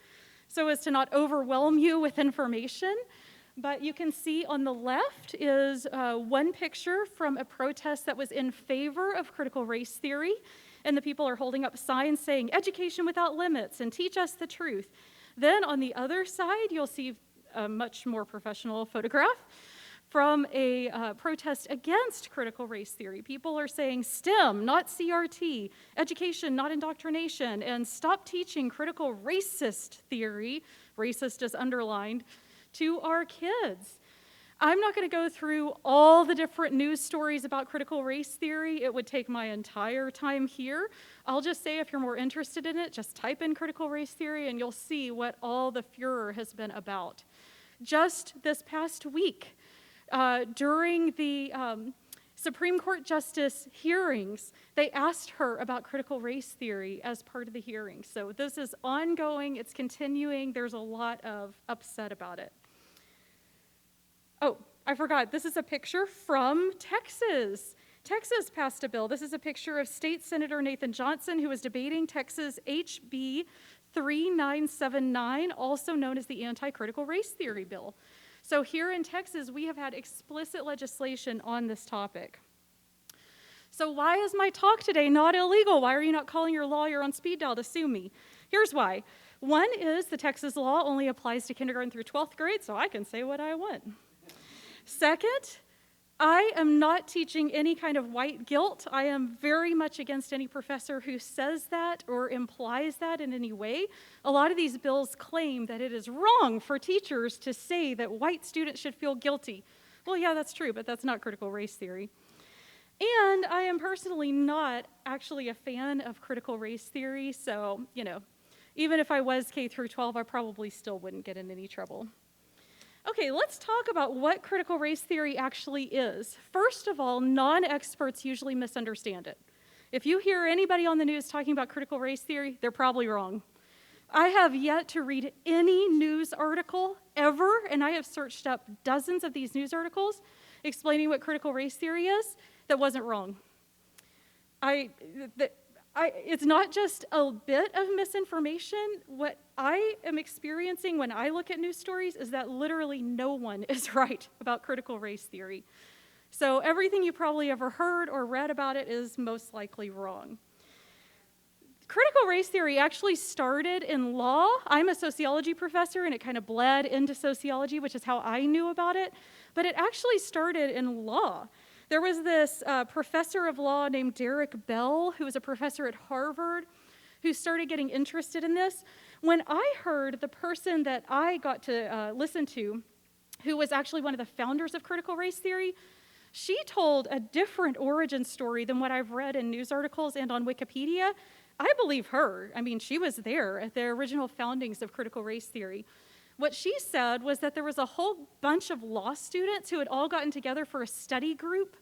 so as to not overwhelm you with information. But you can see on the left is one picture from a protest that was in favor of critical race theory. And the people are holding up signs saying, "Education without limits," and "Teach us the truth." Then on the other side, you'll see a much more professional photograph from a protest against critical race theory. People are saying STEM, not CRT, education, not indoctrination, and stop teaching critical racist theory, racist is underlined, to our kids. I'm not going to go through all the different news stories about critical race theory. It would take my entire time here. I'll just say if you're more interested in it, just type in critical race theory and you'll see what all the furor has been about. Just this past week, during the Supreme Court Justice hearings, they asked her about critical race theory as part of the hearing. So this is ongoing, it's continuing, there's a lot of upset about it. Oh, I forgot, this is a picture from Texas. Texas passed a bill. This is a picture of State Senator Nathan Johnson, who was debating Texas HB 3979, also known as the Anti-Critical Race Theory Bill. So here in Texas, we have had explicit legislation on this topic. So why is my talk today not illegal? Why are you not calling your lawyer on speed dial to sue me? Here's why. One is the Texas law only applies to kindergarten through 12th grade, so I can say what I want. Second, I am not teaching any kind of white guilt. I am very much against any professor who says that or implies that in any way. A lot of these bills claim that it is wrong for teachers to say that white students should feel guilty. Well, yeah, that's true, but that's not critical race theory. And I am personally not actually a fan of critical race theory, so, even if I was K through 12, I probably still wouldn't get in any trouble. Okay, let's talk about what critical race theory actually is. First of all, non-experts usually misunderstand it. If you hear anybody on the news talking about critical race theory, they're probably wrong. I have yet to read any news article ever, and I have searched up dozens of these news articles explaining what critical race theory is that wasn't wrong. It's not just a bit of misinformation. What I am experiencing when I look at news stories is that literally no one is right about critical race theory. So everything you probably ever heard or read about it is most likely wrong. Critical race theory actually started in law. I'm a sociology professor, and it kind of bled into sociology, which is how I knew about it. But it actually started in law. There was this professor of law named Derek Bell, who was a professor at Harvard, who started getting interested in this. When I heard the person that I got to listen to, who was actually one of the founders of critical race theory, she told a different origin story than what I've read in news articles and on Wikipedia. I believe her. I mean, she was there at the original foundings of critical race theory. What she said was that there was a whole bunch of law students who had all gotten together for a study group,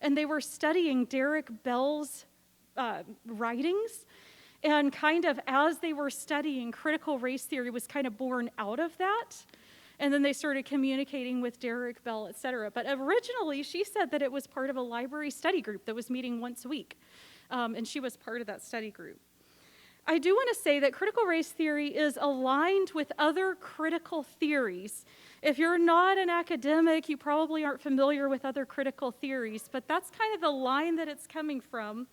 and they were studying Derek Bell's writings. And kind of as they were studying, critical race theory was kind of born out of that. And then they started communicating with Derek Bell, et cetera. But originally, she said that it was part of a library study group that was meeting once a week. And she was part of that study group. I do want to say that critical race theory is aligned with other critical theories. If you're not an academic, you probably aren't familiar with other critical theories, but that's kind of the line that it's coming from.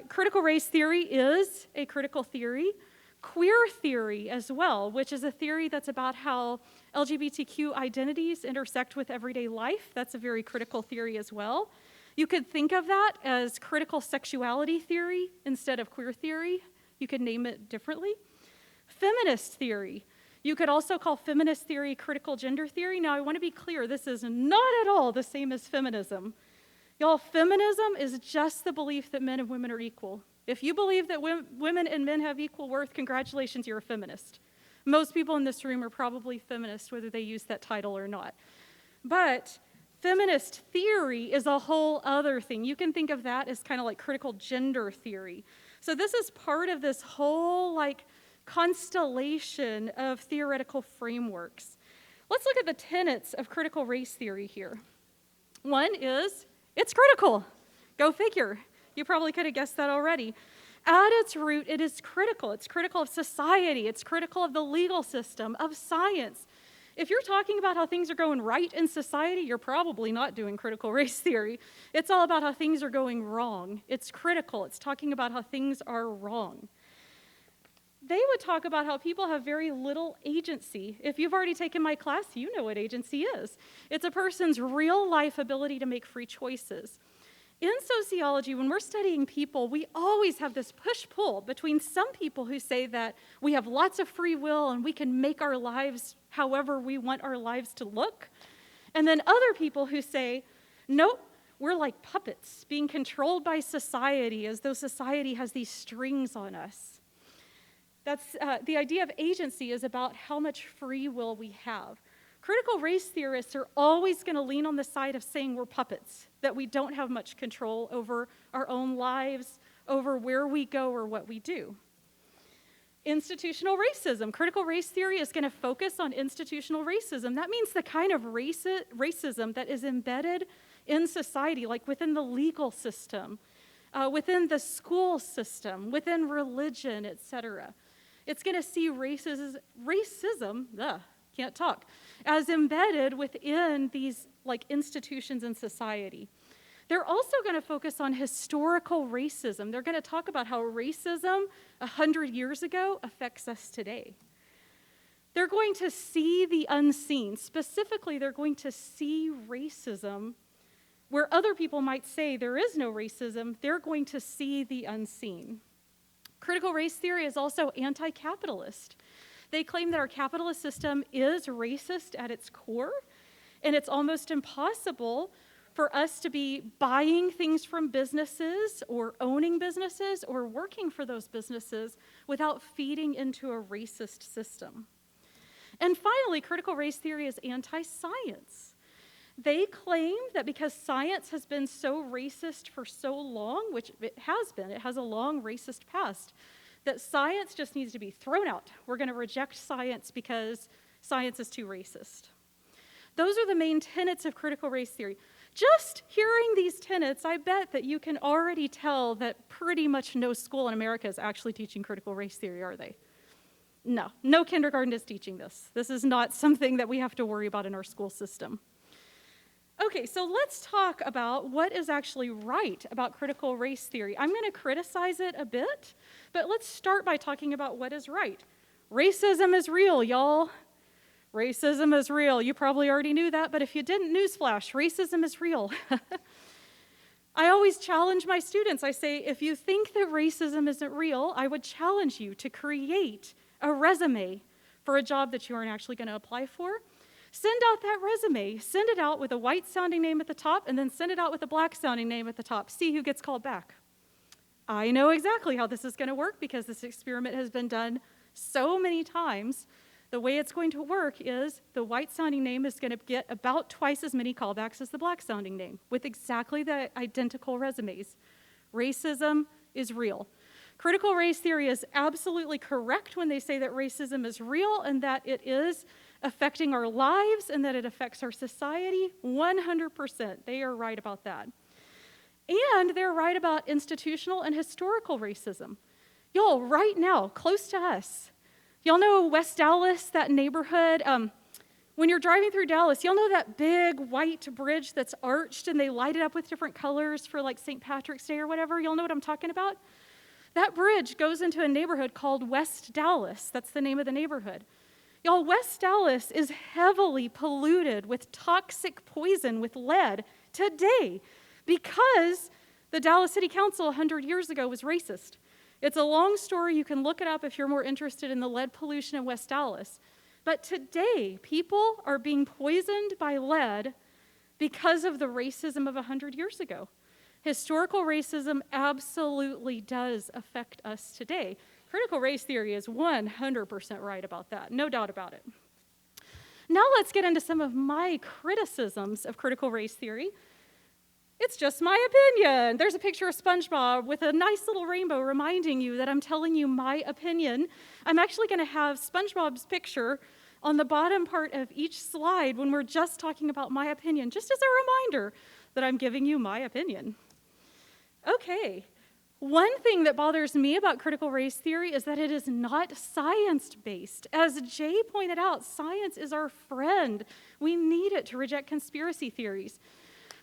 Critical race theory is a critical theory. Queer theory as well, which is a theory that's about how LGBTQ identities intersect with everyday life. That's a very critical theory as well. You could think of that as critical sexuality theory instead of queer theory. You could name it differently. Feminist theory. You could also call feminist theory critical gender theory. Now, I want to be clear, this is not at all the same as feminism. Y'all, feminism is just the belief that men and women are equal. If you believe that women and men have equal worth, congratulations, you're a feminist. Most people in this room are probably feminists, whether they use that title or not. But feminist theory is a whole other thing. You can think of that as kind of like critical gender theory. So this is part of this whole like constellation of theoretical frameworks. Let's look at the tenets of critical race theory here. One is, it's critical. Go figure. You probably could have guessed that already. At its root, it is critical. It's critical of society. It's critical of the legal system, of science. If you're talking about how things are going right in society, you're probably not doing critical race theory. It's all about how things are going wrong. It's critical. It's talking about how things are wrong. They would talk about how people have very little agency. If you've already taken my class, you know what agency is. It's a person's real life ability to make free choices. In sociology, when we're studying people, we always have this push-pull between some people who say that we have lots of free will and we can make our lives however we want our lives to look, and then other people who say, nope, we're like puppets being controlled by society as though society has these strings on us. That's the idea of agency is about how much free will we have. Critical race theorists are always going to lean on the side of saying we're puppets, that we don't have much control over our own lives, over where we go or what we do. Institutional racism. Critical race theory is going to focus on institutional racism. That means the kind of racism that is embedded in society, like within the legal system, within the school system, within religion, etc. It's going to see racism, as embedded within these like institutions in society. They're also going to focus on historical racism. They're going to talk about how racism 100 years ago affects us today. They're going to see the unseen. Specifically, they're going to see racism where other people might say there is no racism. They're going to see the unseen. Critical race theory is also anti-capitalist. They claim that our capitalist system is racist at its core, and it's almost impossible for us to be buying things from businesses or owning businesses or working for those businesses without feeding into a racist system. And finally, critical race theory is anti-science. They claim that because science has been so racist for so long, which it has a long racist past, that science just needs to be thrown out. We're going to reject science because science is too racist. Those are the main tenets of critical race theory. Just hearing these tenets, I bet that you can already tell that pretty much no school in America is actually teaching critical race theory, are they? No kindergarten is teaching this. This is not something that we have to worry about in our school system. Okay, so let's talk about what is actually right about critical race theory. I'm going to criticize it a bit, but let's start by talking about what is right. Racism is real, y'all. Racism is real. You probably already knew that, but if you didn't, newsflash, racism is real. I always challenge my students. I say, if you think that racism isn't real, I would challenge you to create a resume for a job that you aren't actually going to apply for. Send out that resume. Send it out with a white-sounding name at the top, and then send it out with a black-sounding name at the top. See who gets called back. I know exactly how this is going to work because this experiment has been done so many times. The way it's going to work is the white-sounding name is going to get about twice as many callbacks as the black-sounding name with exactly the identical resumes. Racism is real. Critical race theory is absolutely correct when they say that racism is real and that it is affecting our lives and that it affects our society. 100%. They are right about that. And they're right about institutional and historical racism. Y'all, right now, close to us, y'all know West Dallas, that neighborhood? When you're driving through Dallas, y'all know that big white bridge that's arched and they light it up with different colors for like St. Patrick's Day or whatever? Y'all know what I'm talking about? That bridge goes into a neighborhood called West Dallas. That's the name of the neighborhood. Y'all, West Dallas is heavily polluted with toxic poison with lead today because the Dallas City Council 100 years ago was racist. It's a long story. You can look it up if you're more interested in the lead pollution in West Dallas. But today, people are being poisoned by lead because of the racism of 100 years ago. Historical racism absolutely does affect us today. Critical race theory is 100% right about that, no doubt about it. Now let's get into some of my criticisms of critical race theory. It's just my opinion. There's a picture of SpongeBob with a nice little rainbow reminding you that I'm telling you my opinion. I'm actually going to have SpongeBob's picture on the bottom part of each slide when we're just talking about my opinion, just as a reminder that I'm giving you my opinion. Okay, one thing that bothers me about critical race theory is that it is not science-based. As Jay pointed out, science is our friend. We need it to reject conspiracy theories.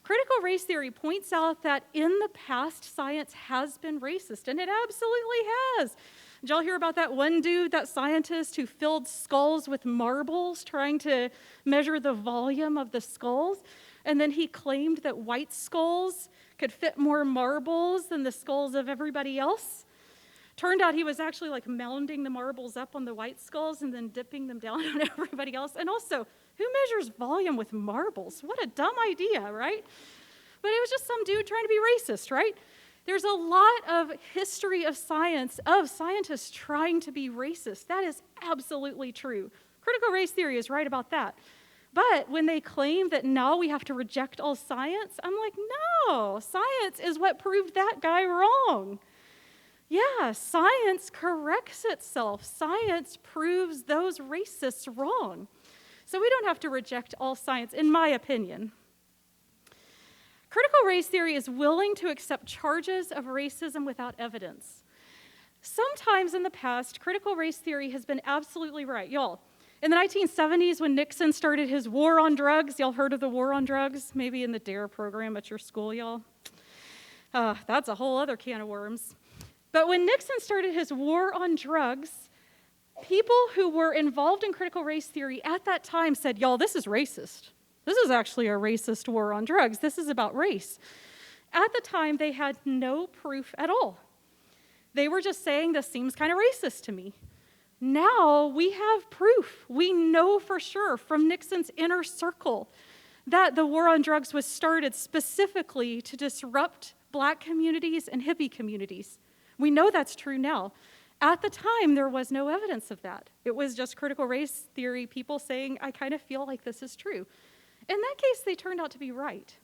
Critical race theory points out that in the past, science has been racist, and it absolutely has. Did y'all hear about that one dude, that scientist who filled skulls with marbles trying to measure the volume of the skulls? And then he claimed that white skulls could fit more marbles than the skulls of everybody else. Turned out he was actually like mounding the marbles up on the white skulls and then dipping them down on everybody else. And also, who measures volume with marbles? What a dumb idea, right? But it was just some dude trying to be racist, right? There's a lot of history of science, of scientists trying to be racist. That is absolutely true. Critical race theory is right about that. But when they claim that now we have to reject all science, I'm like, no, science is what proved that guy wrong. Yeah, science corrects itself. Science proves those racists wrong. So we don't have to reject all science, in my opinion. Critical race theory is willing to accept charges of racism without evidence. Sometimes in the past, critical race theory has been absolutely right. Y'all, in the 1970s, when Nixon started his war on drugs, y'all heard of the war on drugs? Maybe in the DARE program at your school, y'all? That's a whole other can of worms. But when Nixon started his war on drugs, people who were involved in critical race theory at that time said, y'all, this is racist. This is actually a racist war on drugs. This is about race. At the time, they had no proof at all. They were just saying, this seems kind of racist to me. Now we have proof. We know for sure from Nixon's inner circle that the war on drugs was started specifically to disrupt Black communities and hippie communities. We know that's true now. At the time, there was no evidence of that. It was just critical race theory people saying, I kind of feel like this is true. In that case, they turned out to be right.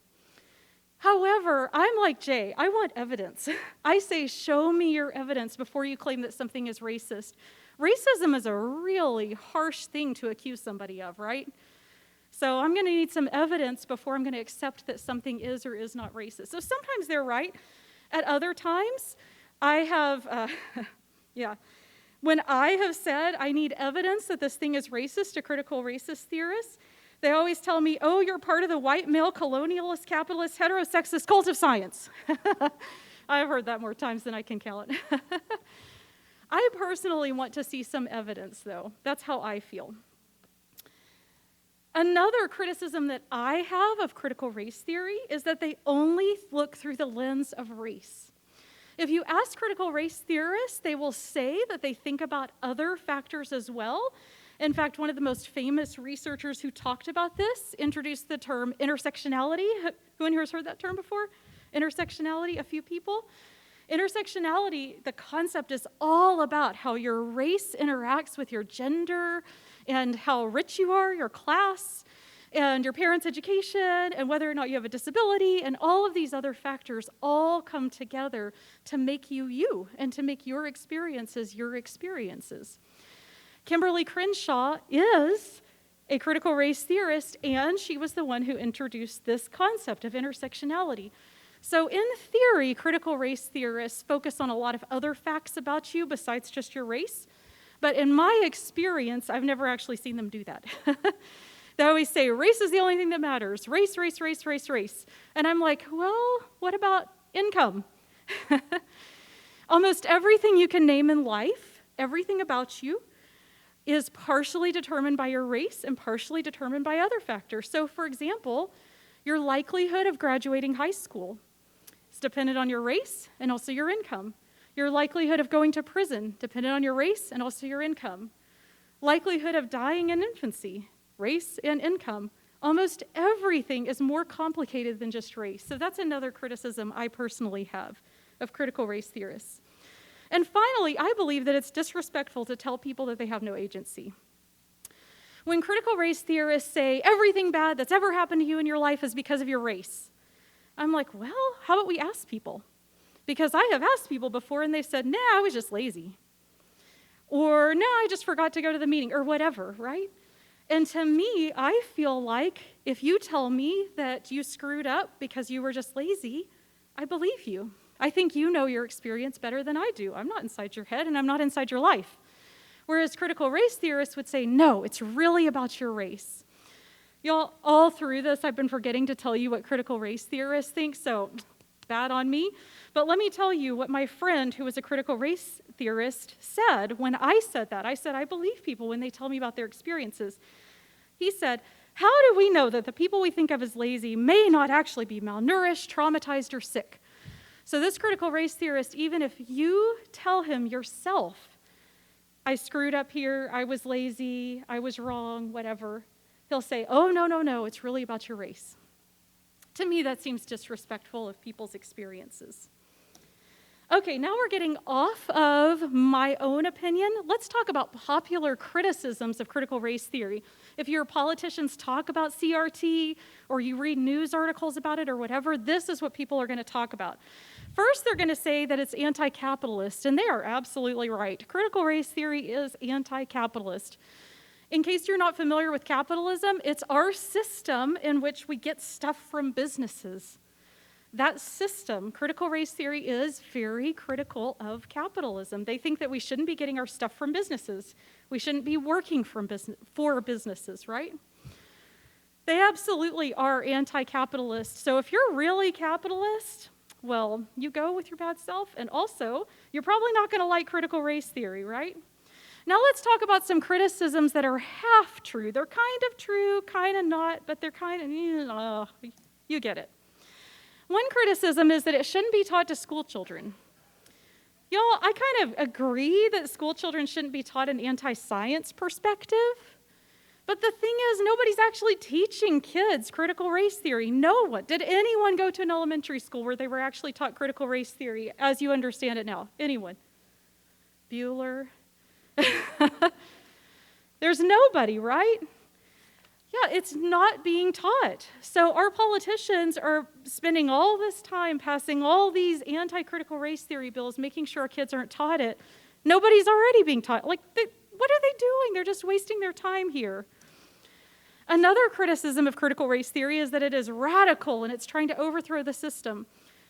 However, I'm like Jay, I want evidence. I say, show me your evidence before you claim that something is racist. Racism is a really harsh thing to accuse somebody of, right? So I'm going to need some evidence before I'm going to accept that something is or is not racist. So sometimes they're right. At other times, I have, when I have said I need evidence that this thing is racist to critical racist theorists, they always tell me, oh, you're part of the white male colonialist, capitalist, heterosexist cult of science. I've heard that more times than I can count. I personally want to see some evidence, though. That's how I feel. Another criticism that I have of critical race theory is that they only look through the lens of race. If you ask critical race theorists, they will say that they think about other factors as well. In fact, one of the most famous researchers who talked about this introduced the term intersectionality. Who in here has heard that term before? Intersectionality, a few people. Intersectionality, the concept is all about how your race interacts with your gender and how rich you are, your class, and your parents' education, and whether or not you have a disability, and all of these other factors all come together to make you you and to make your experiences your experiences. Kimberly Crenshaw is a critical race theorist, and she was the one who introduced this concept of intersectionality. So in theory, critical race theorists focus on a lot of other facts about you besides just your race. But in my experience, I've never actually seen them do that. They always say, race is the only thing that matters. Race, race, race, race, race. And I'm like, well, what about income? Almost everything you can name in life, everything about you, is partially determined by your race and partially determined by other factors. So for example, your likelihood of graduating high school is dependent on your race and also your income. Your likelihood of going to prison dependent on your race and also your income. likelihood of dying in infancy, race and income. Almost everything is more complicated than just race. So that's another criticism I personally have of critical race theorists. And finally, I believe that it's disrespectful to tell people that they have no agency. When critical race theorists say everything bad that's ever happened to you in your life is because of your race, I'm like, well, how about we ask people? Because I have asked people before and they said, nah, I was just lazy. Or, nah, I just forgot to go to the meeting, or whatever, right? And to me, I feel like if you tell me that you screwed up because you were just lazy, I believe you. I think you know your experience better than I do. I'm not inside your head and I'm not inside your life. Whereas critical race theorists would say, no, it's really about your race. Y'all, all through this, I've been forgetting to tell you what critical race theorists think, so bad on me. But let me tell you what my friend, who was a critical race theorist, said when I said that. I said, I believe people when they tell me about their experiences. He said, how do we know that the people we think of as lazy may not actually be malnourished, traumatized, or sick? So this critical race theorist, even if you tell him yourself, I screwed up here, I was lazy, I was wrong, whatever, he'll say, oh, no, it's really about your race. To me, that seems disrespectful of people's experiences. Okay, now we're getting off of my own opinion. Let's talk about popular criticisms of critical race theory. If your politicians talk about CRT or you read news articles about it or whatever, this is what people are going to talk about. First, they're going to say that it's anti-capitalist, and they are absolutely right. Critical race theory is anti-capitalist. In case you're not familiar with capitalism, it's our system in which we get stuff from businesses. That system, critical race theory, is very critical of capitalism. They think that we shouldn't be getting our stuff from businesses. We shouldn't be working for businesses, right? They absolutely are anti-capitalist. So if you're really capitalist, well, you go with your bad self, and also, you're probably not going to like critical race theory, right? Now let's talk about some criticisms that are half true. They're kind of true, kind of not, but they're kind of, you get it. One criticism is that it shouldn't be taught to school children. Y'all, I kind of agree that school children shouldn't be taught an anti-science perspective, but the thing is, nobody's actually teaching kids critical race theory. No one. Did anyone go to an elementary school where they were actually taught critical race theory as you understand it now? Anyone? Bueller? There's nobody, right? Yeah, it's not being taught. So our politicians are spending all this time passing all these anti-critical race theory bills, making sure our kids aren't taught it. Nobody's already being taught. What are they doing? They're just wasting their time here. Another criticism of critical race theory is that it is radical and it's trying to overthrow the system.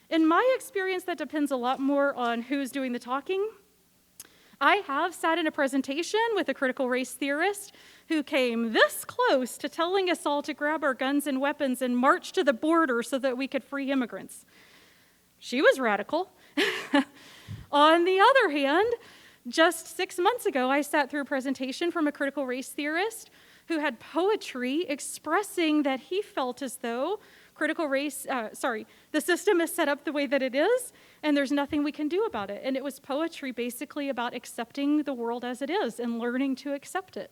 In my experience, that depends a lot more on who's doing the talking. I have sat in a presentation with a critical race theorist who came this close to telling us all to grab our guns and weapons and march to the border so that we could free immigrants. She was radical. On the other hand, just 6 months ago, I sat through a presentation from a critical race theorist who had poetry expressing that he felt as though the system is set up the way that it is, and there's nothing we can do about it. And it was poetry basically about accepting the world as it is and learning to accept it.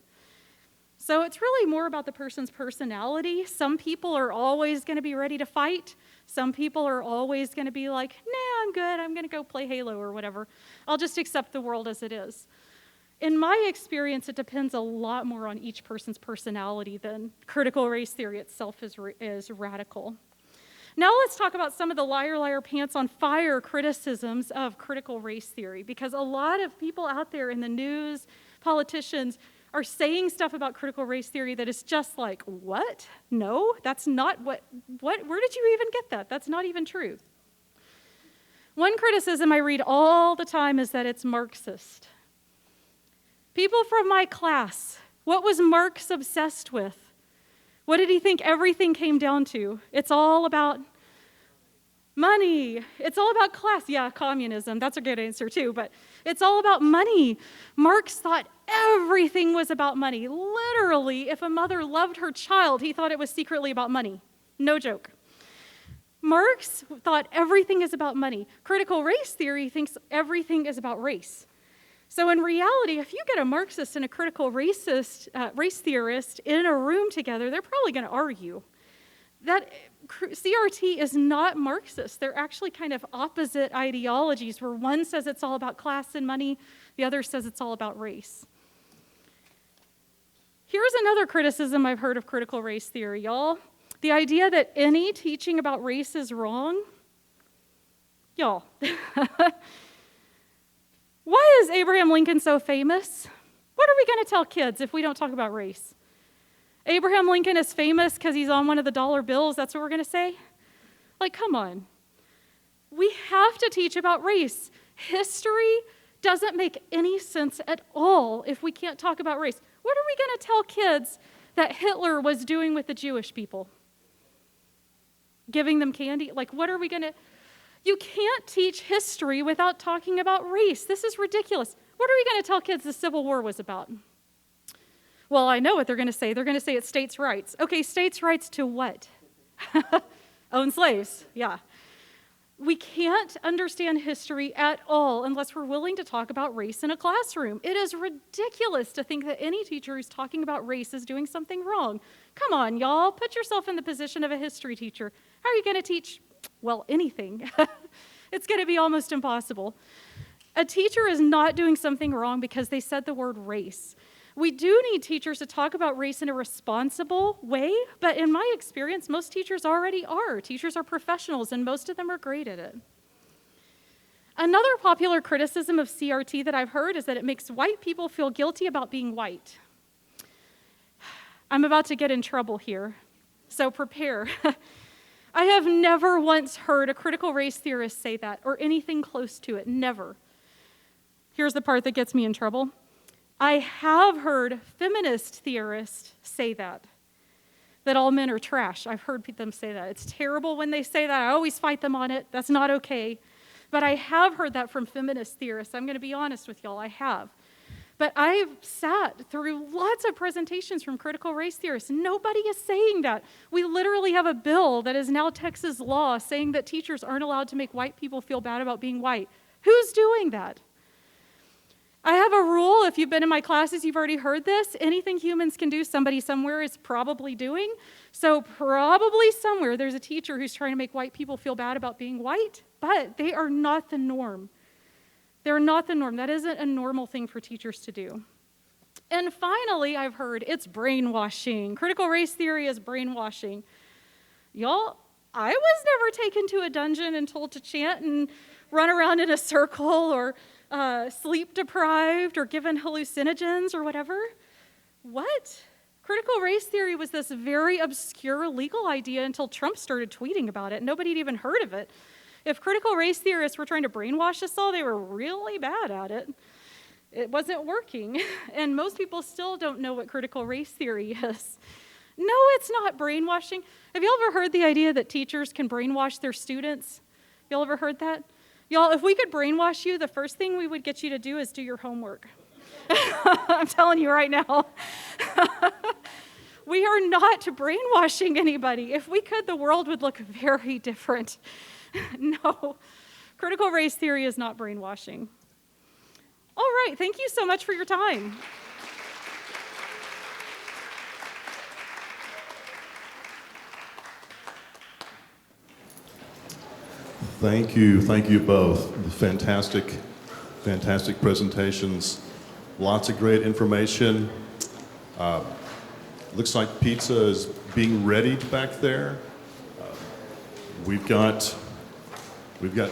So it's really more about the person's personality. Some people are always going to be ready to fight. Some people are always going to be like, nah, I'm good. I'm going to go play Halo or whatever. I'll just accept the world as it is. In my experience, it depends a lot more on each person's personality than critical race theory itself is radical. Now let's talk about some of the liar, liar, pants on fire criticisms of critical race theory, because a lot of people out there in the news, politicians, are saying stuff about critical race theory that is just like, what? No, that's not where did you even get that? That's not even true. One criticism I read all the time is that it's Marxist. People from my class, what was Marx obsessed with? What did he think everything came down to? It's all about money. It's all about class. Yeah, communism. That's a good answer too, but it's all about money. Marx thought everything was about money. Literally, if a mother loved her child, he thought it was secretly about money. No joke. Marx thought everything is about money. Critical race theory thinks everything is about race. So in reality, if you get a Marxist and a critical race theorist in a room together, they're probably going to argue. That CRT is not Marxist. They're actually kind of opposite ideologies, where one says it's all about class and money, the other says it's all about race. Here's another criticism I've heard of critical race theory, y'all. The idea that any teaching about race is wrong. Y'all, why is Abraham Lincoln so famous? What are we going to tell kids if we don't talk about race? Abraham Lincoln is famous because he's on one of the dollar bills. That's what we're going to say? Like, come on. We have to teach about race. History doesn't make any sense at all if we can't talk about race. What are we going to tell kids that Hitler was doing with the Jewish people? Giving them candy? Like, what are we going to... You can't teach history without talking about race. This is ridiculous. What are we going to tell kids the Civil War was about? Well, I know what they're going to say. They're going to say it's states' rights. Okay, states' rights to what? Own slaves, yeah. We can't understand history at all unless we're willing to talk about race in a classroom. It is ridiculous to think that any teacher who's talking about race is doing something wrong. Come on, y'all. Put yourself in the position of a history teacher. How are you going to teach, well, anything? It's going to be almost impossible. A teacher is not doing something wrong because they said the word race. We do need teachers to talk about race in a responsible way, but in my experience, most teachers already are. Teachers are professionals, and most of them are great at it. Another popular criticism of CRT that I've heard is that it makes white people feel guilty about being white. I'm about to get in trouble here, so prepare. I have never once heard a critical race theorist say that, or anything close to it, never. Here's the part that gets me in trouble. I have heard feminist theorists say that all men are trash. I've heard them say that. It's terrible when they say that. I always fight them on it. That's not okay. But I have heard that from feminist theorists. I'm going to be honest with y'all, I have. But I've sat through lots of presentations from critical race theorists. Nobody is saying that. We literally have a bill that is now Texas law saying that teachers aren't allowed to make white people feel bad about being white. Who's doing that? I have a rule, if you've been in my classes, you've already heard this. Anything humans can do, somebody somewhere is probably doing. So probably somewhere there's a teacher who's trying to make white people feel bad about being white, but they are not the norm. They're not the norm. That isn't a normal thing for teachers to do. And finally, I've heard it's brainwashing. Critical race theory is brainwashing. Y'all, I was never taken to a dungeon and told to chant and run around in a circle or sleep deprived or given hallucinogens or whatever. What? Critical race theory was this very obscure legal idea until Trump started tweeting about it. Nobody had even heard of it. If critical race theorists were trying to brainwash us all, they were really bad at it. It wasn't working. And most people still don't know what critical race theory is. No, it's not brainwashing. Have you ever heard the idea that teachers can brainwash their students? Y'all ever heard that? Y'all, if we could brainwash you, the first thing we would get you to do is do your homework. I'm telling you right now. We are not brainwashing anybody. If we could, the world would look very different. No, critical race theory is not brainwashing. All right, thank you so much for your time. Thank you both. Fantastic presentations. Lots of great information. Looks like pizza is being readied back there. We've got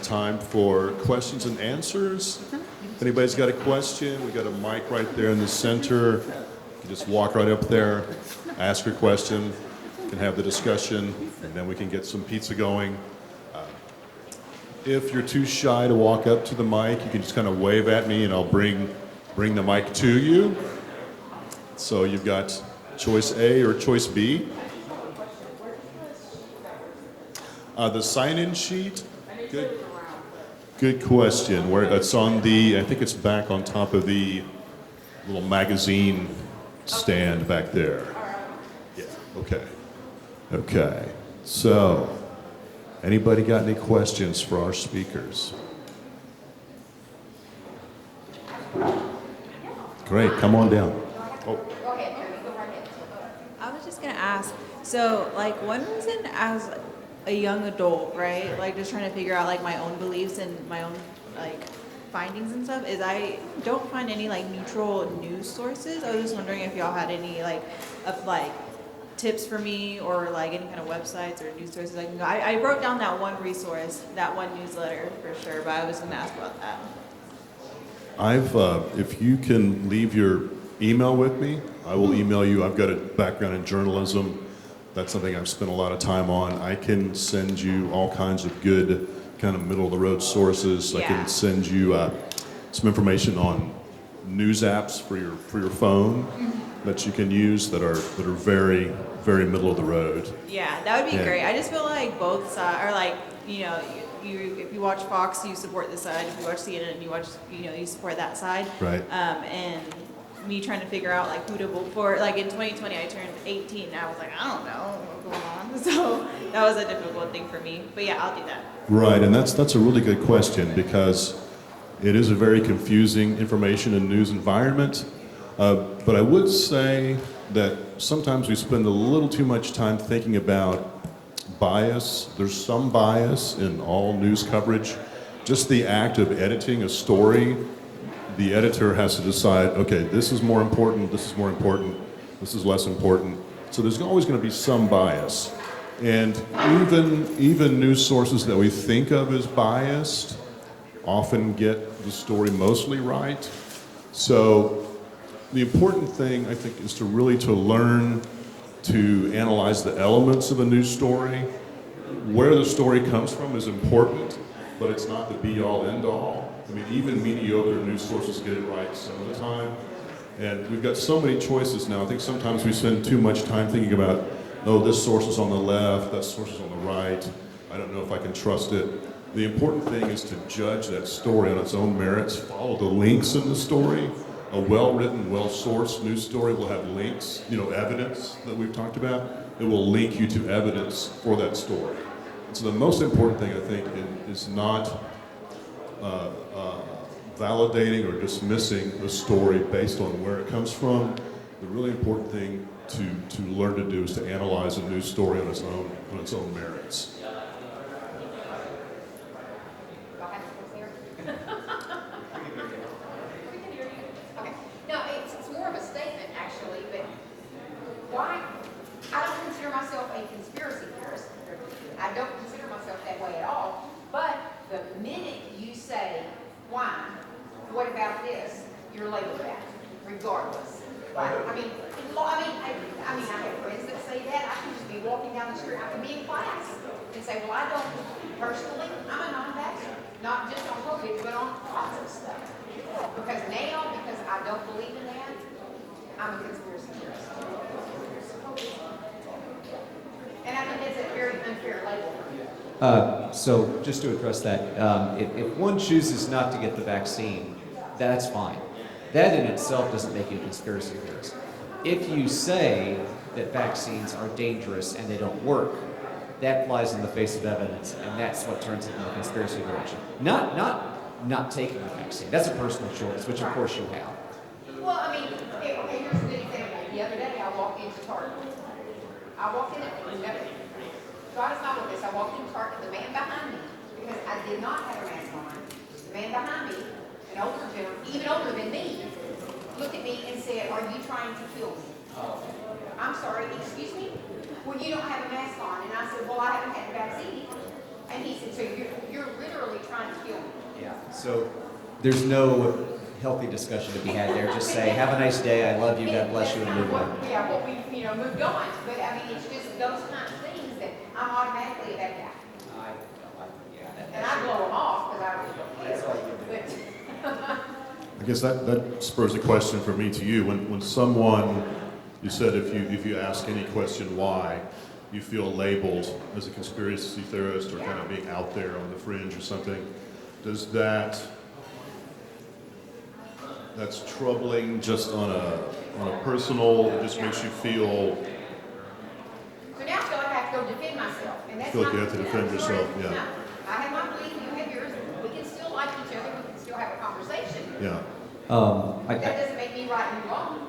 time for questions and answers. If anybody's got a question, we've got a mic right there in the center. You can just walk right up there, ask your question, you can have the discussion, and then we can get some pizza going. If you're too shy to walk up to the mic, you can just kind of wave at me and I'll bring the mic to you. So you've got choice A or choice B. The sign-in sheet. Good question. Where it's on the, I think it's back on top of the little magazine stand back there. Yeah. Okay. So, anybody got any questions for our speakers? Great, come on down. Oh, Go ahead, Jody, go right ahead. I was just gonna ask, so like one reason as a young adult, right, like just trying to figure out like my own beliefs and my own like findings and stuff is I don't find any like neutral news sources. I was just wondering if y'all had any like of like tips for me or like any kind of websites or news sources I can go. I wrote down that one resource, that one newsletter for sure, but I was gonna ask about that. if you can leave your email with me, I will email you. I've got a background in journalism. That's something I've spent a lot of time on. I can send you all kinds of good kind of middle of the road sources. I Yeah. can send you some information on news apps for your phone that you can use that are very, very middle of the road. Yeah, that would be Yeah. great. I just feel like both sides are like, you know, you if you watch Fox, you support this side. If you watch CNN, you support that side. Right. And me trying to figure out like who to vote for. Like in 2020, I turned 18, and I was like, I don't know what's going on. So that was a difficult thing for me. But yeah, I'll do that. Right, and that's a really good question because it is a very confusing information and news environment. But I would say that sometimes we spend a little too much time thinking about bias. There's some bias in all news coverage. Just the act of editing a story, the editor has to decide, okay, this is more important, this is more important, this is less important. So there's always going to be some bias. And even news sources that we think of as biased often get the story mostly right. So the important thing, I think, is to learn to analyze the elements of a news story. Where the story comes from is important, but it's not the be-all, end-all. I mean, even mediocre news sources get it right some of the time. And we've got so many choices now. I think sometimes we spend too much time thinking about, oh, this source is on the left, that source is on the right. I don't know if I can trust it. The important thing is to judge that story on its own merits, follow the links in the story. A well-written, well-sourced news story will have links, evidence that we've talked about. It will link you to evidence for that story. So the most important thing, I think, is not validating or dismissing the story based on where it comes from. The really important thing to learn to do is to analyze a news story on its own merits. Okay. No, it's more of a statement, actually, but why? I don't consider myself a conspiracy theorist. I don't consider myself that way at all. But the minute you say, why? What about this? You're labeled that, regardless. Right? I have friends that say that. I can just be walking down the street. I can be in class and say, well, I don't personally. I'm a non-vaxxer, not just on COVID, but on lots of stuff. Because I don't believe in that, I'm a conspiracy theorist. And I think that's a very unfair label. So just to address that, if one chooses not to get the vaccine, that's fine. That in itself doesn't make you a conspiracy theorist. If you say that vaccines are dangerous and they don't work, that flies in the face of evidence, and that's what turns it into a conspiracy direction. Not taking the vaccine. That's a personal choice, which of course you have. Well, here's a good example. The other day I walked into Tarrant. I walked in it, God is not with this. I walked into Tarrant, the man behind me, because I did not have a mask on, the man behind me, an older gentleman, even older than me, looked at me and said, are you trying to kill me? I'm sorry, excuse me? Well, you don't have a mask on. And I said, well, I haven't had the vaccine. And he said, so you're literally trying to kill me. Yeah. So there's no healthy discussion to be had there. Just say, have a nice day, I love you, God bless you, and move on. Yeah, what we moved on. But it's just those kind of things that I'm automatically that guy. And I blow them off because I really don't care. That's all you can do. I guess that spurs a question for me to you. When someone, you said if you ask any question why, you feel labeled as a conspiracy theorist or kind of being out there on the fringe or something, does that's troubling just on a personal, it just makes you feel. So now I feel like I have to go defend myself. And that's Feel like not, you have to defend yourself, yeah. No. I have my belief, you have yours. We can still like each other, we can still have a conversation. Yeah. That doesn't make me right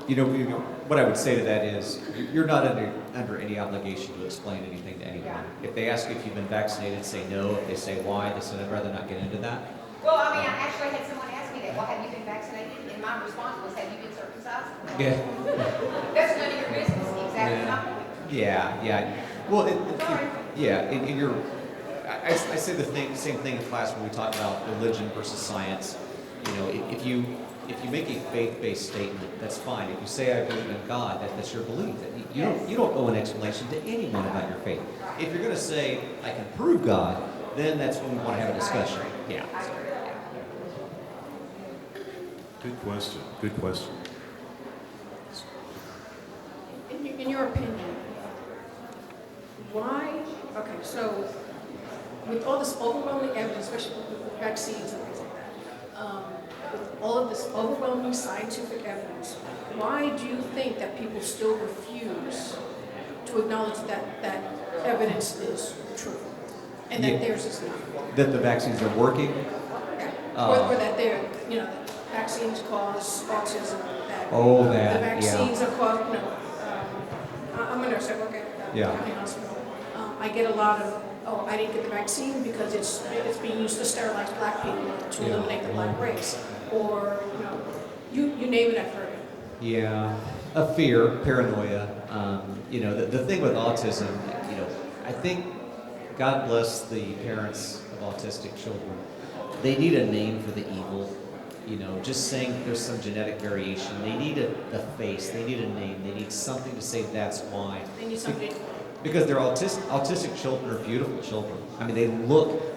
what I would say to that is, you're not under any obligation to explain anything to anyone. If they ask if you've been vaccinated, say no. If they say why, they said I'd rather not get into that. Well, I mean, I actually had someone ask me that, well, have you been vaccinated? And my response was, have you been circumcised? Yeah. That's none of your business, exactly my point. Yeah. Well, Sorry. and you're. I say the same thing in class when we talk about religion versus science. If you make a faith-based statement, that's fine. If you say I believe in God, that's your belief. You don't owe an explanation to anyone about your faith. If you're going to say I can prove God, then that's when we want to have a discussion. Yeah. Good question. Good question. In your opinion, why, okay, so with all this overwhelming evidence, especially with vaccines and things like that, with all of this overwhelming scientific evidence, why do you think that people still refuse to acknowledge that evidence is true and that theirs is not? That the vaccines are working. Yeah. Or that they're, that vaccines cause autism, that That, the vaccines are caused, I'm a nurse, I work at county hospital. I get a lot of, I didn't get the vaccine because it's being used to sterilize black people to eliminate the black race. Or, you name it, I've heard it. Yeah, a fear, paranoia. The thing with autism, I think God bless the parents of autistic children. They need a name for the evil. Just saying there's some genetic variation. They need a face. They need a name. They need something to say that's why. They need something. Because they're autistic children are beautiful children. I mean,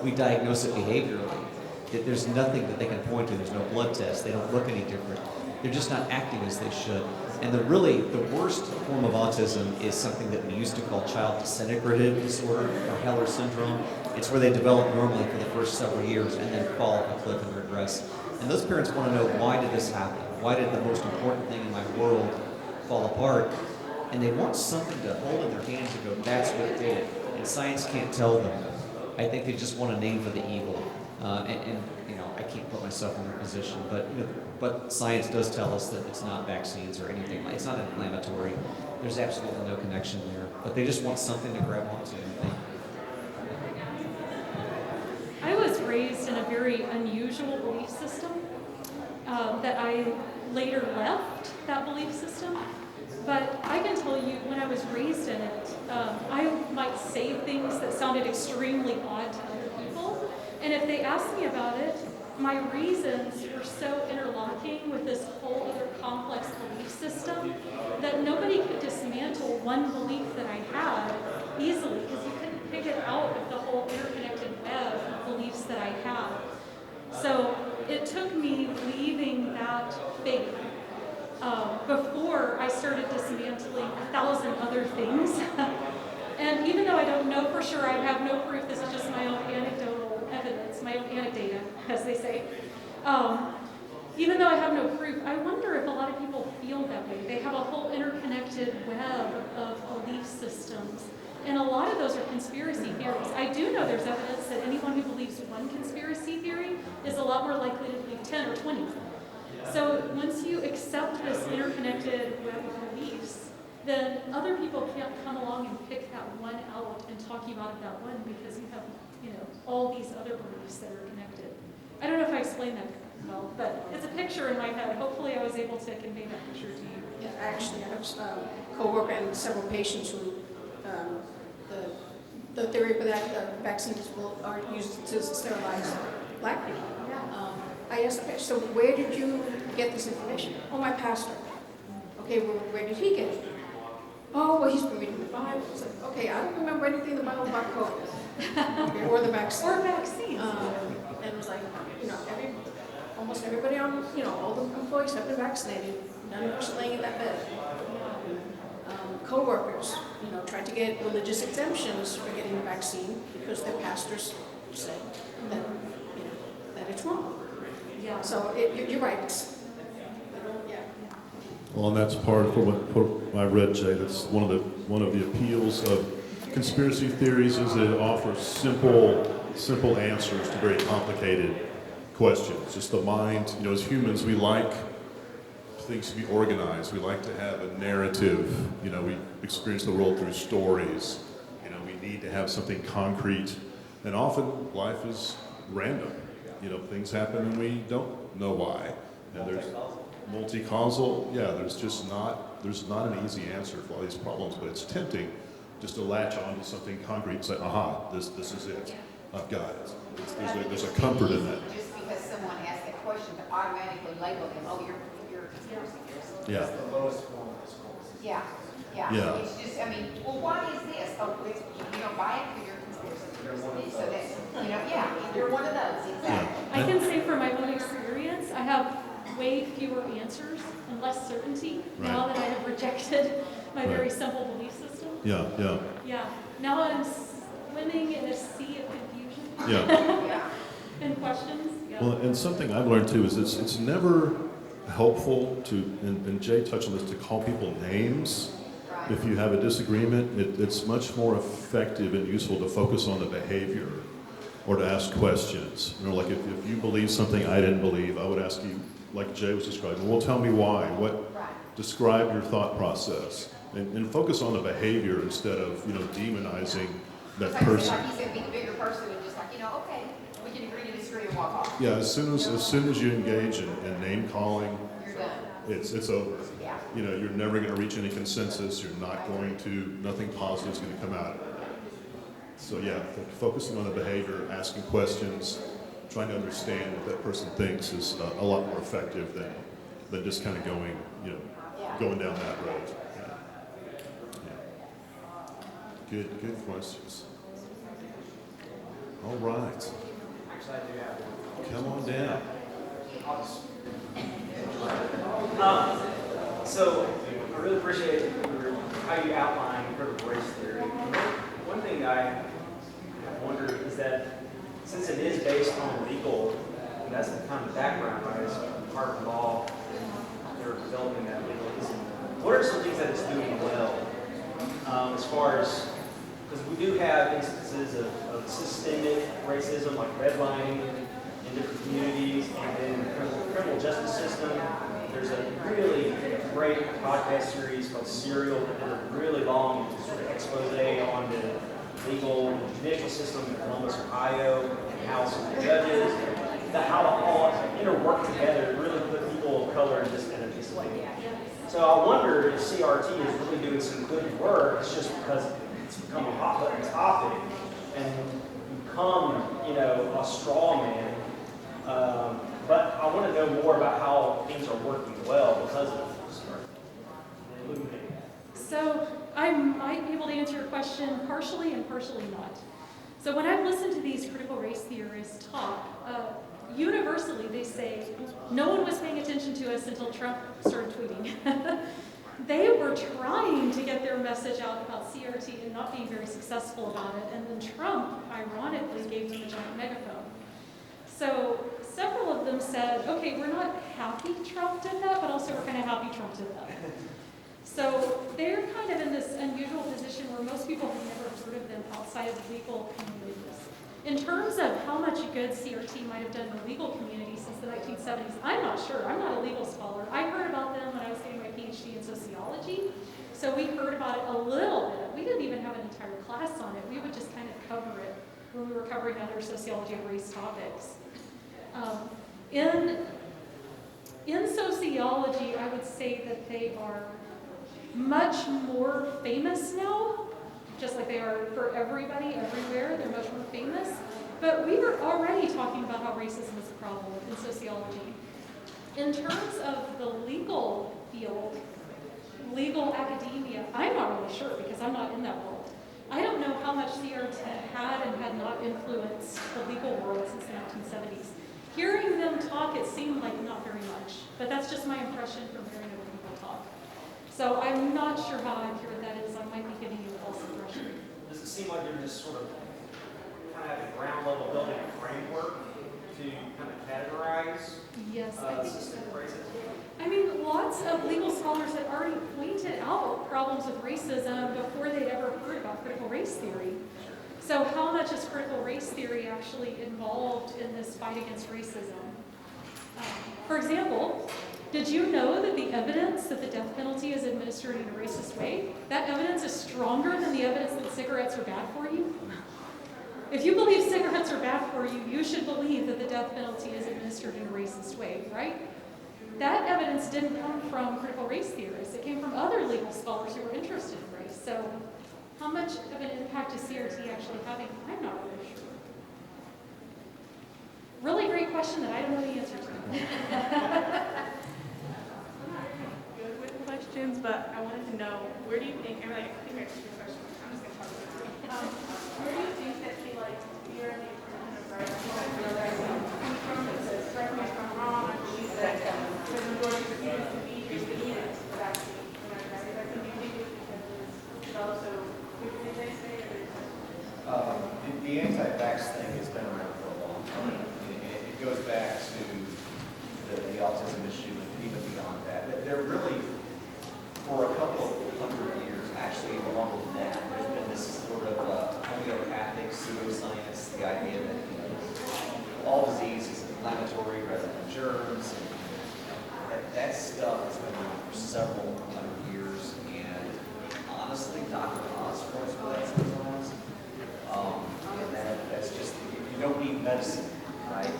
we diagnose it behaviorally. There's nothing that they can point to. There's no blood test. They don't look any different. They're just not acting as they should. And the worst form of autism is something that we used to call child disintegrative disorder or Heller syndrome. It's where they develop normally for the first several years and then fall off a cliff and regress. And those parents want to know, why did this happen? Why did the most important thing in my world fall apart? And they want something to hold in their hands and go, that's what did it. And science can't tell them. I think they just want a name for the evil. I can't put myself in their position, but science does tell us that it's not vaccines or anything. It's not inflammatory. There's absolutely no connection there. But they just want something to grab onto. I was raised in a very unusual belief system that I later left that belief system. But I can tell you, when I was raised in it, I might say things that sounded extremely odd to other people. And if they asked me about it, my reasons were so interlocking with this whole other complex belief system that nobody could dismantle one belief that I had easily, because you couldn't pick it out of the whole interconnected web of beliefs that I had. So it took me leaving that faith before I started dismantling 1,000 other things. And even though I don't know for sure, I have no proof, this is just my own anecdotal evidence, my own anecdata, as they say. Even though I have no proof, I wonder if a lot of people feel that way. They have a whole interconnected web of belief systems. And a lot of those are conspiracy theories. I do know there's evidence that anyone who believes one conspiracy theory is a lot more likely to believe 10 or 20. So once you accept this interconnected web of beliefs, then other people can't come along and pick that one out and talk you out of that one, because you have, all these other beliefs that are connected. I don't know if I explained that well, but it's a picture in my head. Hopefully I was able to convey that picture to you. Yeah, actually, I have a co-worker and several patients who, the theory for that vaccines are used to sterilize black people. I asked the patient, so where did you get this information? Oh, my pastor. Okay, well, where did he get it? Oh, well, he's been reading the Bible. It's like, okay, I don't remember anything in the Bible about COVID. Okay, or the vaccine. Or vaccines. And it was like, almost everybody on, all the employees have been vaccinated. None of us laying in that bed. Co-workers, tried to get religious exemptions for getting the vaccine because their pastors said that, that it's wrong. Yeah. So you're right. Well, and that's part of what I read, Jay. That's one of the appeals of conspiracy theories is that it offers simple answers to very complicated questions. Just the mind, as humans, we like things to be organized. We like to have a narrative. You know, we experience the world through stories. You know, we need to have something concrete. And often life is random. You know, things happen and we don't know why. And there's multi-causal. Yeah, there's not an easy answer for all these problems, but it's tempting just to latch onto something concrete and say, aha, this is it. I've got it. There's a comfort in that. Just because someone asked that question to automatically label them, oh, you're a conspiracy theorist. Yeah. The lowest form of discourse. Yeah, yeah. Yeah. It's just, I mean, well, why is this? Oh, it's, you don't buy it because you're a conspiracy theorist. So that's, you know, yeah, you're one of those, exactly. I can say from my own experience, I have way fewer answers and less certainty now Right. that I have rejected my Right. very simple belief system. Yeah, yeah, Yeah, now I'm swimming in a sea of confusion yeah. Yeah. and questions. Yeah. Well, and something I've learned too is it's never helpful to, and Jay touched on this, to call people names. Right. If you have a disagreement, it's much more effective and useful to focus on the behavior or to ask questions. You know, like if you believe something I didn't believe, I would ask you, like Jay was describing, well, tell me why. Describe your thought process. And focus on the behavior instead of, you know, demonizing that Like, person. like you said, be the bigger person and just like, you know, okay, we can agree to disagree and walk off. Yeah, as soon as you engage in name calling, You're done. it's over. Yeah. You know, you're never going to reach any consensus. You're not going to, nothing positive is going to come out of it. So yeah, focusing on the behavior, asking questions, trying to understand what that person thinks is a lot more effective than just kind of going, you know, going down that road. Yeah. Good questions. All right. Actually, I do have one. Come on down. So I really appreciate how you outline critical race theory. One thing I wonder is that since it is based on legal, and that's the kind of background, right? It's Harvard Law, and they're developing that legalism. What are some things that it's doing well as far as, because we do have instances of systemic racism, like redlining in different communities, and then the criminal justice system. There's a really great podcast series called Serial that did a really long sort of expose on the legal judicial system in Columbus, Ohio, and how some of the judges, how to all interwork together to really put people of color in this kind of disadvantage. So I wonder if CRT is really doing some good work. It's just because it's become a hot button topic and become, you know, a straw man. But I want to know more about how things are working well because of this. So I might be able to answer your question partially and partially not. So when I've listened to these critical race theorists talk, universally they say, no one was paying attention to us until Trump started tweeting. They were trying to get their message out about CRT and not being very successful about it. And then Trump, ironically, gave them a giant megaphone. So several of them said, okay, we're not happy Trump did that, but also we're kind of happy Trump did that. So they're kind of in this unusual position where most people have never heard of them outside of the legal communities. In terms of how much good CRT might have done in the legal community since the 1970s, I'm not sure. I'm not a legal scholar. I heard about them when I was getting my PhD in sociology. So we heard about it a little bit. We didn't even have an entire class on it. We would just kind of cover it when we were covering other sociology of race topics. In sociology, I would say that they are much more famous now, just like they are for everybody, everywhere. They're much more famous. But we were already talking about how racism is a problem in sociology. In terms of the legal field, legal academia, I'm not really sure because I'm not in that world. I don't know how much CRT had and had not influenced the legal world since the 1970s. Hearing them talk, it seemed like not very much, but that's just my impression from hearing other people talk. So I'm not sure how accurate that is. I might be giving you a false impression. Does it seem like they're just sort of kind of at the ground level building a framework to kind of categorize Yes, I think so. systemic racism? I mean, lots of legal scholars had already pointed out problems with racism before they'd ever heard about critical race theory. So how much is critical race theory actually involved in this fight against racism? For example, Did you know that the evidence that the death penalty is administered in a racist way, that evidence is stronger than the evidence that cigarettes are bad for you? If you believe cigarettes are bad for you, you should believe that the death penalty is administered in a racist way, right? That evidence didn't come from critical race theorists. It came from other legal scholars who were interested in race. So how much of an impact is CRT actually having? I'm not really sure. Really great question that I don't know the answer to. Good with questions, but I wanted to know, where do you think, and I think I asked you a question, I'm just going to talk about it. Where do you think that the fear and the oppression of rights comes from? It says, correct me if I'm wrong, she said, the majority of students to be needed for vaccine. Like, do you think it's because it's also, did they say, or The anti-vax thing has been around for a long time. It goes back to the autism issue and even beyond that. They're really, for a couple of hundred years, actually even longer than that, there's been this sort of homeopathic pseudoscience, the idea that all disease is inflammatory rather than germs. And that stuff has been around for several hundred years, and honestly, Dr. Oz was for that sometimes. And that's just, you don't need medicine, right?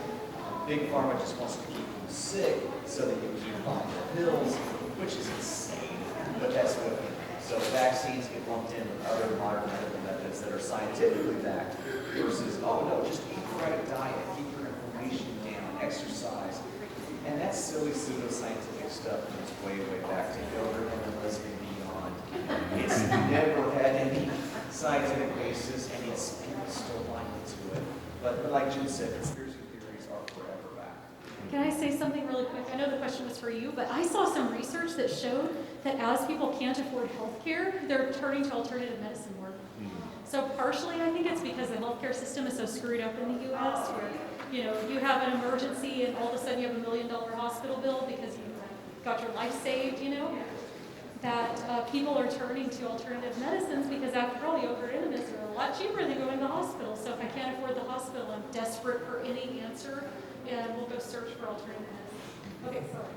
Big Pharma just wants to keep you sick so that you keep buying the pills, which is insane, but that's what it is. So vaccines get lumped in with other modern medical methods that are scientifically backed versus, oh no, just eat the right diet, keep your inflammation down, exercise. And that silly pseudoscientific stuff goes way, way back to Gilbert and the list and beyond. It's never had any scientific basis, and it's people still buy into it. But like Jim said, conspiracy theories are forever back. Can I say something really quick? I know the question was for you, but I saw some research that showed that as people can't afford health care, they're turning to alternative medicine more. So partially, I think it's because the healthcare system is so screwed up in the U.S. where, you know, you have an emergency and all of a sudden you have $1 million hospital bill because you got your life saved, you know, that people are turning to alternative medicines because after all, the over-enemies are a lot cheaper than going to the hospital. So if I can't afford the hospital, I'm desperate for any answer and we'll go search for alternative medicine. Okay, sorry.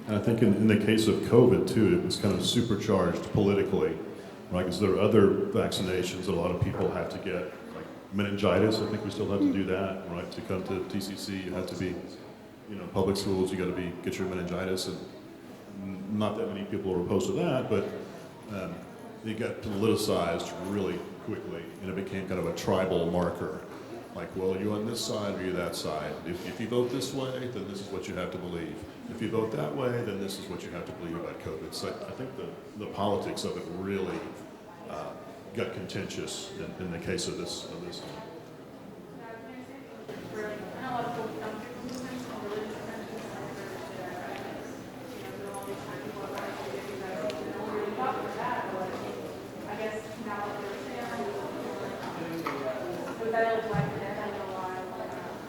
And I think in the case of COVID too, it was kind of supercharged politically, right? Because there are other vaccinations that a lot of people have to get, like meningitis. I think we still have to do that, right? To come to TCC, you have to be, you know, public schools. You got to get your meningitis, and not that many people are opposed to that, but it got politicized really quickly, and it became kind of a tribal marker. Like, well, are you on this side or are you that side? If you vote this way, then this is what you have to believe. If you vote that way, then this is what you have to believe about COVID. So I think the politics of it really got contentious in the case of this.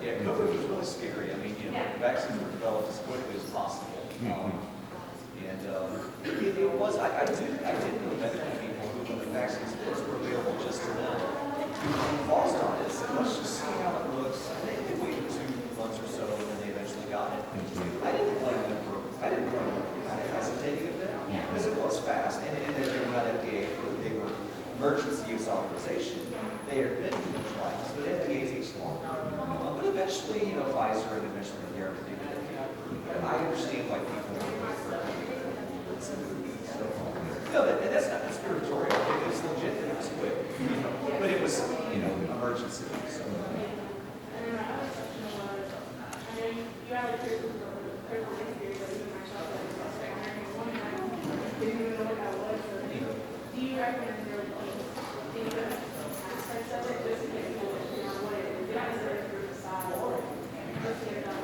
Yeah, COVID was really scary. I mean, you know, vaccines were developed as quickly as possible. It was, I did know medical people who, when the vaccines first were available just to them, paused on it, said, let's just see how it looks. And they waited 2 months or so, and then they eventually got it. I didn't blame them for kind of hesitating a bit, because it was fast. And they were not FDA, they were emergency use authorization. They are been neutralized, but FDA takes longer. But eventually, you know, Pfizer and eventually the Tarrant did it. And I understand why people would prefer no, that's not conspiratorial. It was legit. It was quick. You know, but it was, you know, emergency. So. You have a critical race theory that even myself didn't even know what that was. Do you recommend there would be any aspects of it just to get people to know what it is? Not necessarily to decide or just get it done.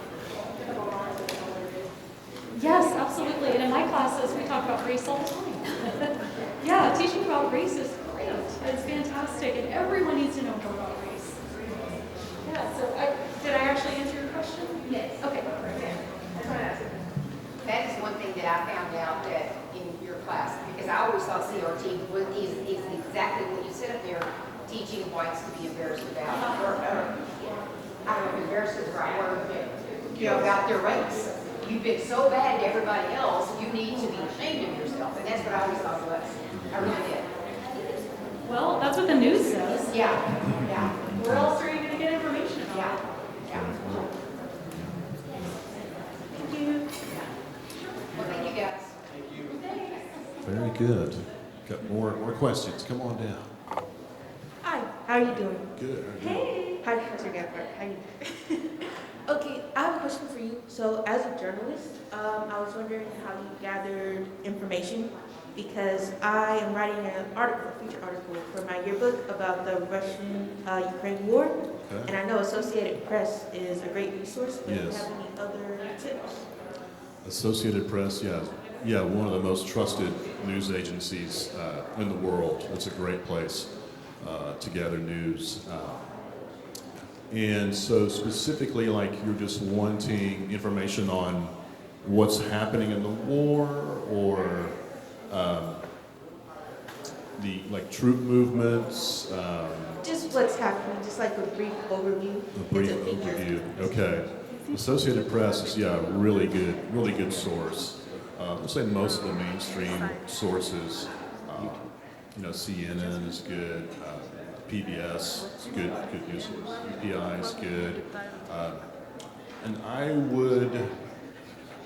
Yes, absolutely. And in my classes, we talk about race all the time. Yeah, teaching about race is great. It's fantastic, and everyone needs to know more about race. Yeah, so did I actually answer your question? Yes. Okay. That is one thing that I found out that in your class, because I always thought CRT is exactly what you said up there, teaching whites to be embarrassed about, or I don't know if embarrassed is the right word, but, you know, about their race. you've been so bad to everybody else, you need to be ashamed of yourself. And that's what I always thought it was. I really did. Well, that's what the news says. Yeah, yeah, Where else are you going to get information about yeah, it? yeah. Thank you. Well, thank you guys. Very good. Got more questions. Come on down. Hi, how are you doing? Good. Hey. Hi, Professor Gafford. How you doing? Okay, I have a question for you. So, as a journalist, I was wondering how you gathered information because I am writing an article, a feature article for my yearbook about the Russian-Ukraine war. Okay. And I know Associated Press is a great resource, but do you Yes. have any other tips? Associated Press, yeah, one of the most trusted news agencies in the world. It's a great place to gather news. And so specifically, like you're just wanting information on what's happening in the war, or the like troop movements. Just what's happening, just like a brief overview. A brief It's a feature. overview. Okay. Associated Press is really good source. I'll say most of the mainstream sources. CNN is good. PBS is good news source. UPI is good. And I would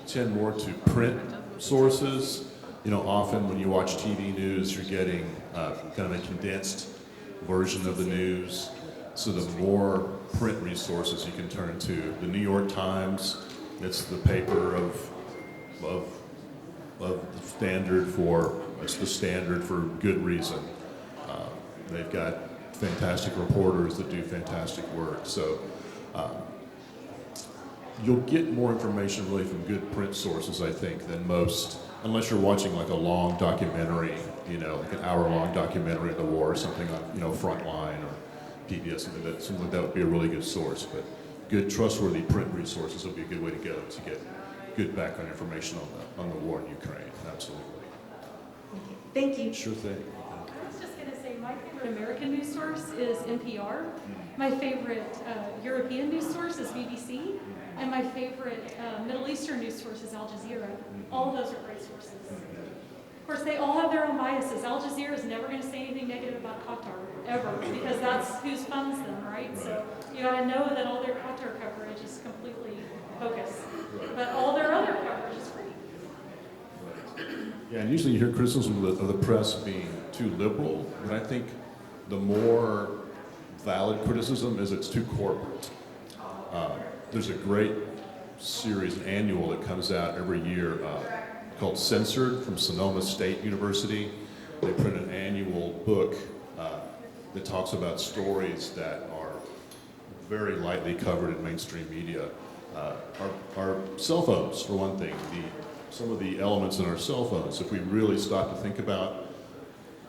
tend more to print sources. Often when you watch TV news, you're getting kind of a condensed version of the news. So the more print resources you can turn to. The New York Times, it's the paper of the standard for good reason. They've got fantastic reporters that do fantastic work. So you'll get more information really from good print sources, I think, than most, unless you're watching like a long documentary, like an hour-long documentary of the war or something on, Frontline or PBS, something like that would be a really good source. But good, trustworthy print resources would be a good way to go to get good background information on the war in Ukraine. Absolutely. Thank you. Sure thing. I was just going to say my favorite American news source is NPR. My favorite European news source is BBC. And my favorite Middle Eastern news source is Al Jazeera. All of those are great sources. Of course, they all have their own biases. Al Jazeera is never going to say anything negative about Qatar, ever, because that's who funds them, right? So you got to know that all their Qatar coverage is completely bogus. But all their other coverage is free. Yeah, and usually you hear criticism of the press being too liberal, but I think the more valid criticism is it's too corporate. There's a great series, an annual that comes out every year called Censored from Sonoma State University. They print an annual book that talks about stories that are very lightly covered in mainstream media. Our cell phones, for one thing, some of the elements in our cell phones, if we really stop to think about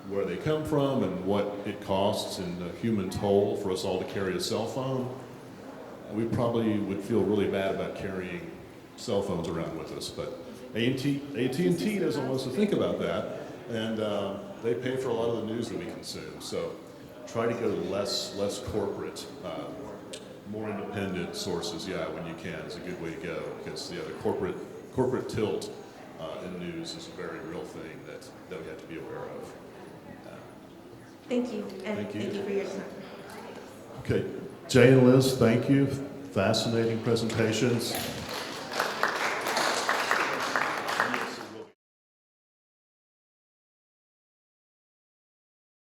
where they come from and what it costs in the human toll for us all to carry a cell phone, we probably would feel really bad about carrying cell phones around with us. But AT&T doesn't want us to think about that, and they pay for a lot of the news that we consume. So try to go to less corporate, more independent sources, when you can, is a good way to go, because the corporate tilt in news is a very real thing that we have to be aware of. Thank you, and Thank you. thank you for your time. Okay, Jay and Liz, thank you. Fascinating presentations.